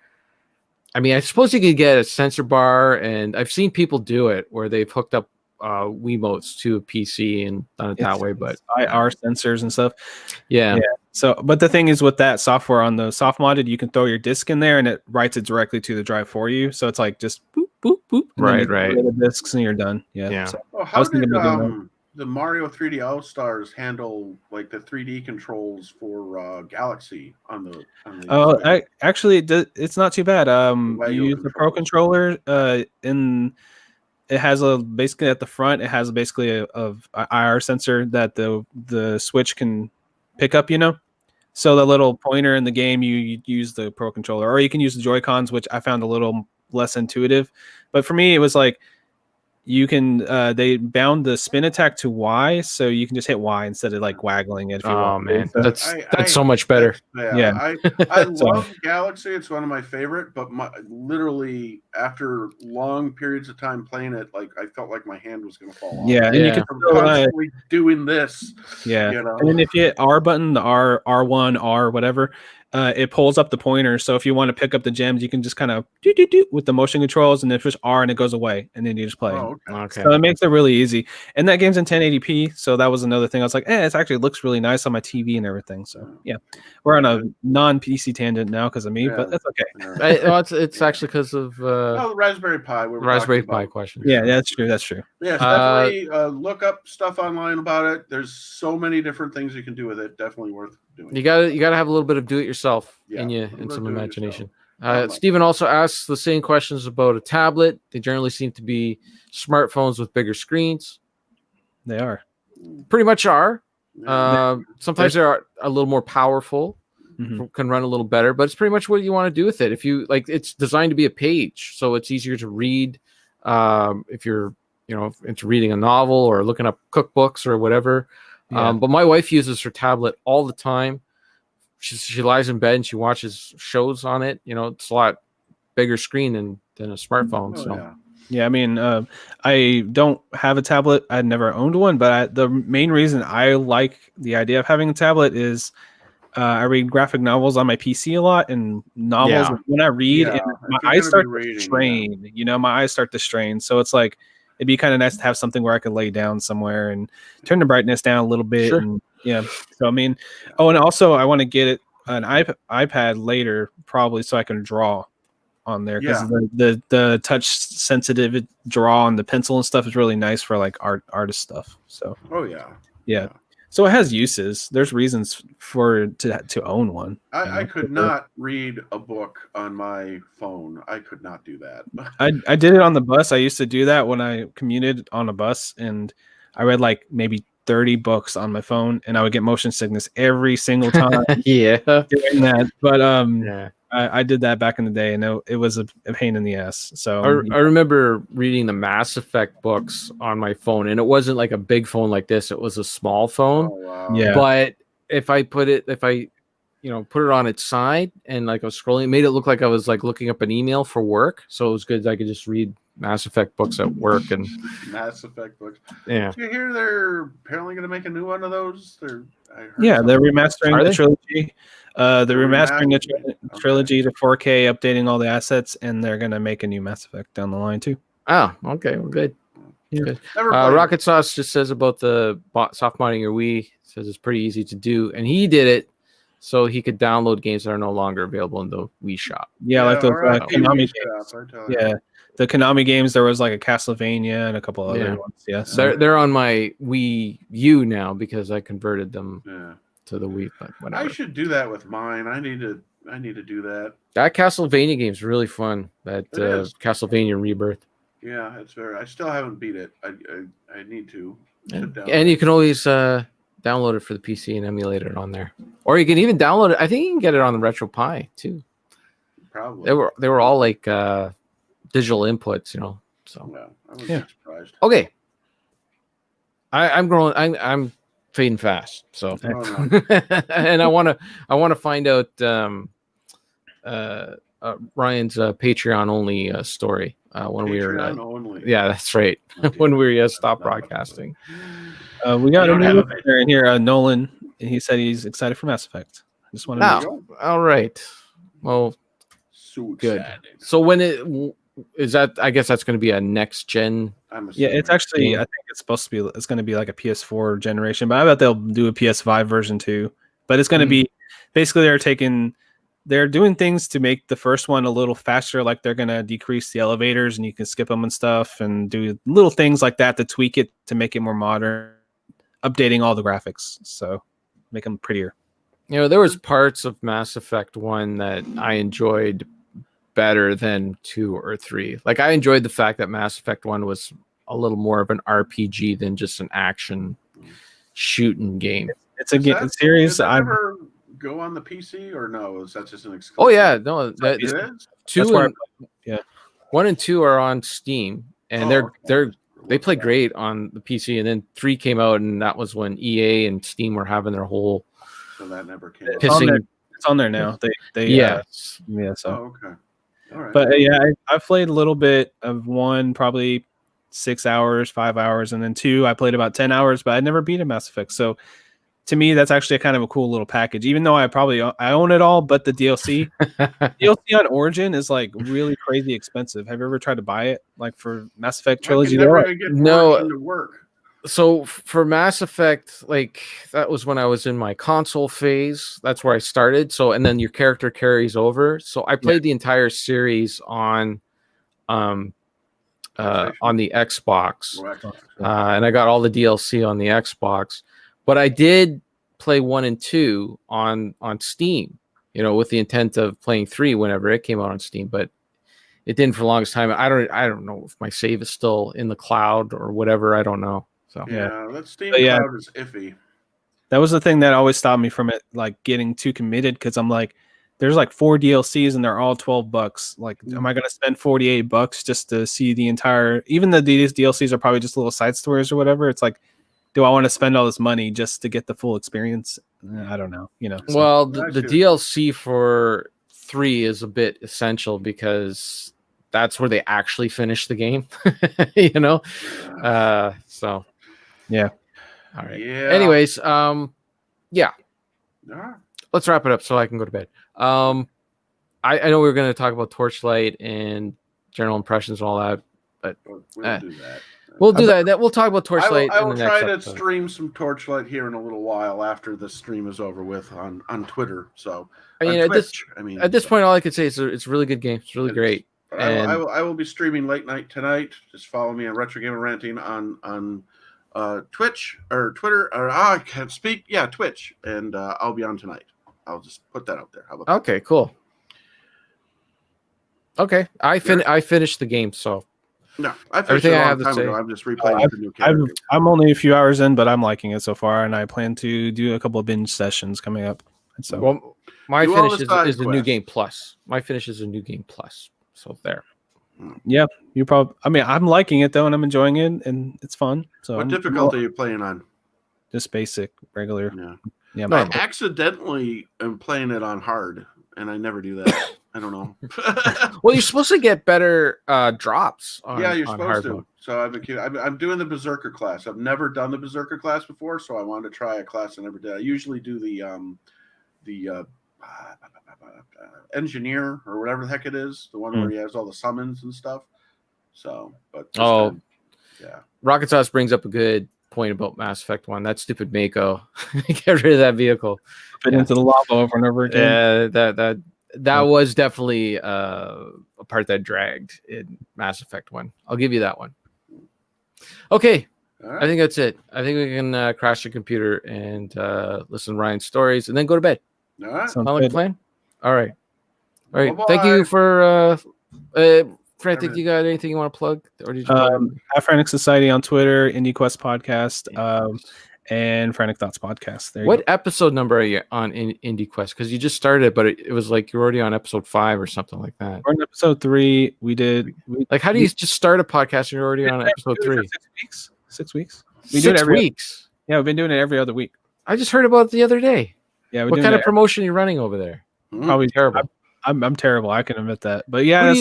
I mean, I suppose you could get a sensor bar, and I've seen people do it where they've hooked up Wiimotes to a PC and done it that way. But IR sensors and stuff. Yeah. So, but the thing is with that software on the soft modded, you can throw your disk in there and it writes it directly to the drive for you. So it's just boop, boop, boop, and then Right, you right. get rid of the discs and you're done. Yeah. Yeah. So, Oh, I how was did thinking of doing the Mario 3D All Stars handle like the 3D controls for Galaxy on the oh, Switch? it's not too bad. You Lego use the Pro controls. controller. It has basically at the front. It has basically a IR sensor that the Switch can pick up. So the little pointer in the game, you use the Pro controller, or you can use the Joy Cons, which I found a little less intuitive. But for me, it was like you can. They bound the spin attack to Y, so you can just hit Y instead of like waggling it if you Oh want. man, So, that's so much better. Yeah. I So- love Galaxy. It's one of my favorite, but literally after long periods of time playing it, like I felt like my hand was going to fall off. yeah, and you Yeah. can I'm still, constantly doing this. yeah. You know? And then if you hit R button, the R1, R whatever, it pulls up the pointer. So if you want to pick up the gems, you can just kind of do with the motion controls, and then push R and it goes away, and then you just play. Oh, okay. Okay. So it makes it really easy. And that game's in 1080p, so that was another thing. I was like, it actually looks really nice on my TV and everything. So yeah, we're on a non-PC tangent now because of me, but that's okay. Yeah. It's actually because of Oh, the Raspberry Pi. We were Raspberry talking Pi about. questions. Yeah, that's true. That's true. Yes, definitely look up stuff online about it. There's so many different things you can do with it. Definitely worth doing. You gotta have a little bit of do it yourself in you a little and bit some of do it imagination. yourself. Stephen also asks the same questions about a tablet. They generally seem to be smartphones with bigger screens. They are. Pretty much are. Yeah. Sometimes they're a little more powerful, Mhm. can run a little better, but it's pretty much what you want to do with it. If you like, it's designed to be a page, so it's easier to read. If you're into reading a novel or looking up cookbooks or whatever. Yeah. But my wife uses her tablet all the time. She lies in bed and she watches shows on it. It's a lot bigger screen than a smartphone. Oh, So yeah. Yeah, I mean, I don't have a tablet. I never owned one, but the main reason I like the idea of having a tablet is I read graphic novels on my PC a lot, and novels Yeah. when I read, Yeah, and if my you're eyes gonna start be to reading, strain. My eyes start to strain. So it's like it'd be kind of nice to have something where I could lay down somewhere and turn the brightness down a little bit. Sure. And yeah, so I mean, and also I want to get an iPad later, probably so I can draw on there because the touch sensitive draw on the pencil and stuff is really nice for like artist stuff. So Oh yeah. yeah. So it has uses. There's reasons to own one. I could not read a book on my phone. I could not do that. I did it on the bus. I used to do that when I commuted on a bus, and I read like maybe 30 books on my phone, and I would get motion sickness every single time yeah. doing that. But Yeah. I did that back in the day, and it was a pain in the ass. So I remember reading the Mass Effect books on my phone, and it wasn't like a big phone like this. It was a small phone. Oh, wow. Yeah. But if I put it on its side and like I was scrolling, it made it look like I was like looking up an email for work. So it was good. I could just read Mass Effect books at work. And Mass Effect books. yeah. Did you hear they're apparently going to make a new one of those? they're something. remastering Are the they? trilogy. They're remastering the remastering? trilogy to 4K, updating all the assets, and they're gonna make a new Mass Effect down the line too. Oh, okay. Well, good. Never played it. Rocket Sauce just says about the soft modding your Wii, says it's pretty easy to do. And he did it so he could download games that are no longer available in the Wii shop. Yeah, like those all right, Konami TV games. shop, I tell you. Yeah, the Konami games. There was like a Castlevania and a couple other Yeah. ones. Yeah, so They're on my Wii U now because I converted them Yeah. to the Wii. But I whatever. should do that with mine. I need to do that. That Castlevania game is really fun. That It is. Castlevania Rebirth. Yeah, it's very. I still haven't beat it. I need to sit down. And you can always download it for the PC and emulate it on there, or you can even download it. I think you can get it on the Retro Pi too. Probably. They were all like digital inputs, So Yeah, I wouldn't Yeah. be surprised. okay, I'm growing. I'm fading fast. So Oh, no. and I want to find out Ryan's Patreon only story when we were. Patreon only. Yeah, that's right. when we stopped broadcasting. we got You a don't have new a listener in here, Nolan, and he said he's excited for Mass Effect. I just want to Now, know. all right. Well, So good. excited. So when is that? I guess that's going to be a next gen. I'm Yeah, assuming. it's actually. Yeah. I think it's supposed to be. It's going to be like a PS4 generation, but I bet they'll do a PS5 version too. But it's going to be basically they're taking they're doing things to make the first one a little faster. Like they're gonna decrease the elevators and you can skip them and stuff, and do little things like that to tweak it to make it more modern, updating all the graphics, so make them prettier. You know, there was parts of Mass Effect 1 that I enjoyed better than 2 or 3. Like I enjoyed the fact that Mass Effect 1 was a little more of an RPG than just an action shooting game. It's a series. Does that ever go on the PC or no? Is that just an exclusive? Oh yeah, no, It is? 2 and yeah, 1 and 2 are on Steam, and they play great on the PC. And then 3 came out, and that was when EA and Steam were having their whole. So that never came out. It's on there now. They yeah. So okay. All right. But yeah, I've played a little bit of 1, probably 6 hours, 5 hours, and then 2 I played about 10 hours, but I never beat a Mass Effect. So to me, that's actually kind of a cool little package. Even though I own it all, but the DLC DLC on Origin is like really crazy expensive. Have you ever tried to buy it, like for Mass Effect trilogy? No. To work. So for Mass Effect, like that was when I was in my console phase. That's where I started. So and then your character carries over. So I played the entire series on the Xbox, and I got all the DLC on the Xbox. But I did play 1 and 2 on Steam, you know, with the intent of playing 3 whenever it came out on Steam. But it didn't for the longest time. I don't know if my save is still in the cloud or whatever. I don't know. So yeah, that Steam cloud is iffy. That was the thing that always stopped me from it, like getting too committed, because I'm like, there's like 4 DLCs and they're all $12. Like, am I gonna spend $48 just to see the entire? Even these DLCs are probably just little side stories or whatever. It's like, do I want to spend all this money just to get the full experience? I don't know. You know. So. Well, the DLC for 3 is a bit essential because that's where they actually finish the game. You know, so. Yeah. All right. Yeah. Anyways, yeah. All right. Let's wrap it up so I can go to bed. I know we were going to talk about Torchlight and general impressions and all that, but We'll do that. We'll do that. We'll talk about Torchlight. I will in the try next to episode. stream some Torchlight here in a little while after the stream is over with on Twitter. So I mean, at this point, all I could say is it's a really good game. It's really great. I will be streaming late night tonight. Just follow me on Retro Gamer Ranting on Twitch or Twitter, or I can't speak. Yeah, Twitch, and I'll be on tonight. I'll just put that out there. How about that? Okay, cool. Okay, I finished the game, so no, I finished it a long time ago. I'm just replaying the new character. I'm only a few hours in, but I'm liking it so far, and I plan to do a couple of binge sessions coming up. So, well, my finish is a new game plus. My finish is a new game plus. So there. Yeah, you probably. I mean, I'm liking it though, and I'm enjoying it, and it's fun. So, what difficulty are you playing on? Just basic, regular. Yeah. I accidentally am playing it on hard, and I never do that. I don't know. Well, you're supposed to get better drops. You're supposed to. So I'm doing the Berserker class. I've never done the Berserker class before, so I wanted to try a class I never did. I usually do the engineer or whatever the heck it is, the one where he has all the summons and stuff. So, but yeah. Rocket Sauce brings up a good point about Mass Effect 1. That stupid Mako. Get rid of that vehicle. Fit into the lava over and over again. That was definitely a part that dragged in Mass Effect 1. I'll give you that one. Okay. Right. I think that's it. I think we can crash the computer and listen to Ryan's stories and then go to bed. All right. Sound like a plan? All right. All right. Bye-bye. Thank you for Frantic. You got anything you want to plug? Or did you Frantic Society on Twitter, Indie Quest Podcast, and Frantic Thoughts Podcast. What episode number are you on Indie Quest? Because you just started, but it was like you're already on episode 5 or something like that. We're on episode 3. How do you just start a podcast and you're already on episode 3? 6 weeks. 6 weeks. We do it every weeks. Yeah, we've been doing it every other week. I just heard about it the other day. Yeah, what kind of promotion are you running over there? Probably terrible. I'm terrible. I can admit that. But yeah,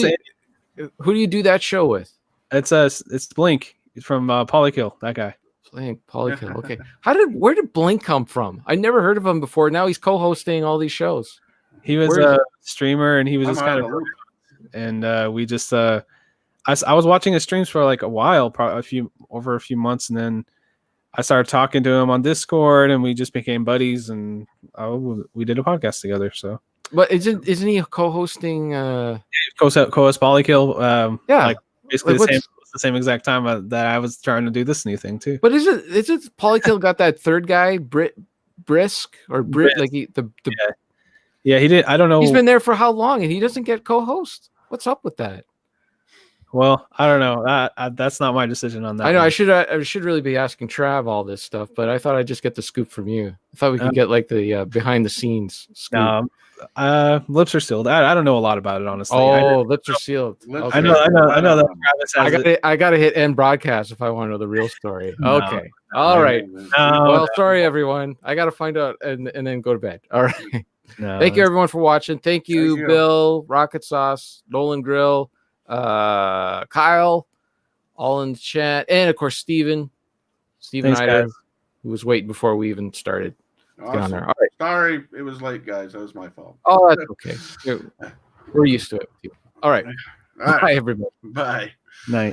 who do you do that show with? It's Blink from Polykill. That guy. Blink, Polykill. Okay. Where did Blink come from? I never heard of him before. Now he's co-hosting all these shows. He was a streamer, and he was just kind of. And we just I was watching his streams for like a while, probably over a few months, and then I started talking to him on Discord, and we just became buddies, and we did a podcast together. So But isn't he co-hosting? Co-host Polykill. Yeah, like basically like the same exact time that I was trying to do this new thing too. But is it Polykill got that third guy, Brisk or Brit? Brisk. Like Yeah, he did. I don't know. He's been there for how long, and he doesn't get co-host. What's up with that? Well, I don't know. That's not my decision on that. I know one. I should really be asking Trav all this stuff, but I thought I'd just get the scoop from you. I thought we could get like the behind the scenes scoop. Lips are sealed. I don't know a lot about it, honestly. Lips are sealed. I know that Travis has I gotta hit end broadcast if I want to know the real story. No. Okay. All right. No, Well, sorry everyone. I gotta find out and then go to bed. All right. no, Thank you everyone for watching. Thank you, Thank you. Bill, Rocket Sauce, Nolan Grill, Kyle, all in the chat, and of course Steven Thanks, Eider, guys. who was waiting before we even started. Get on Awesome. there. All right. Sorry, it was late, guys. That was my fault. Oh, that's okay. We're used to it. All right. All right. Bye, everybody. Bye. Night.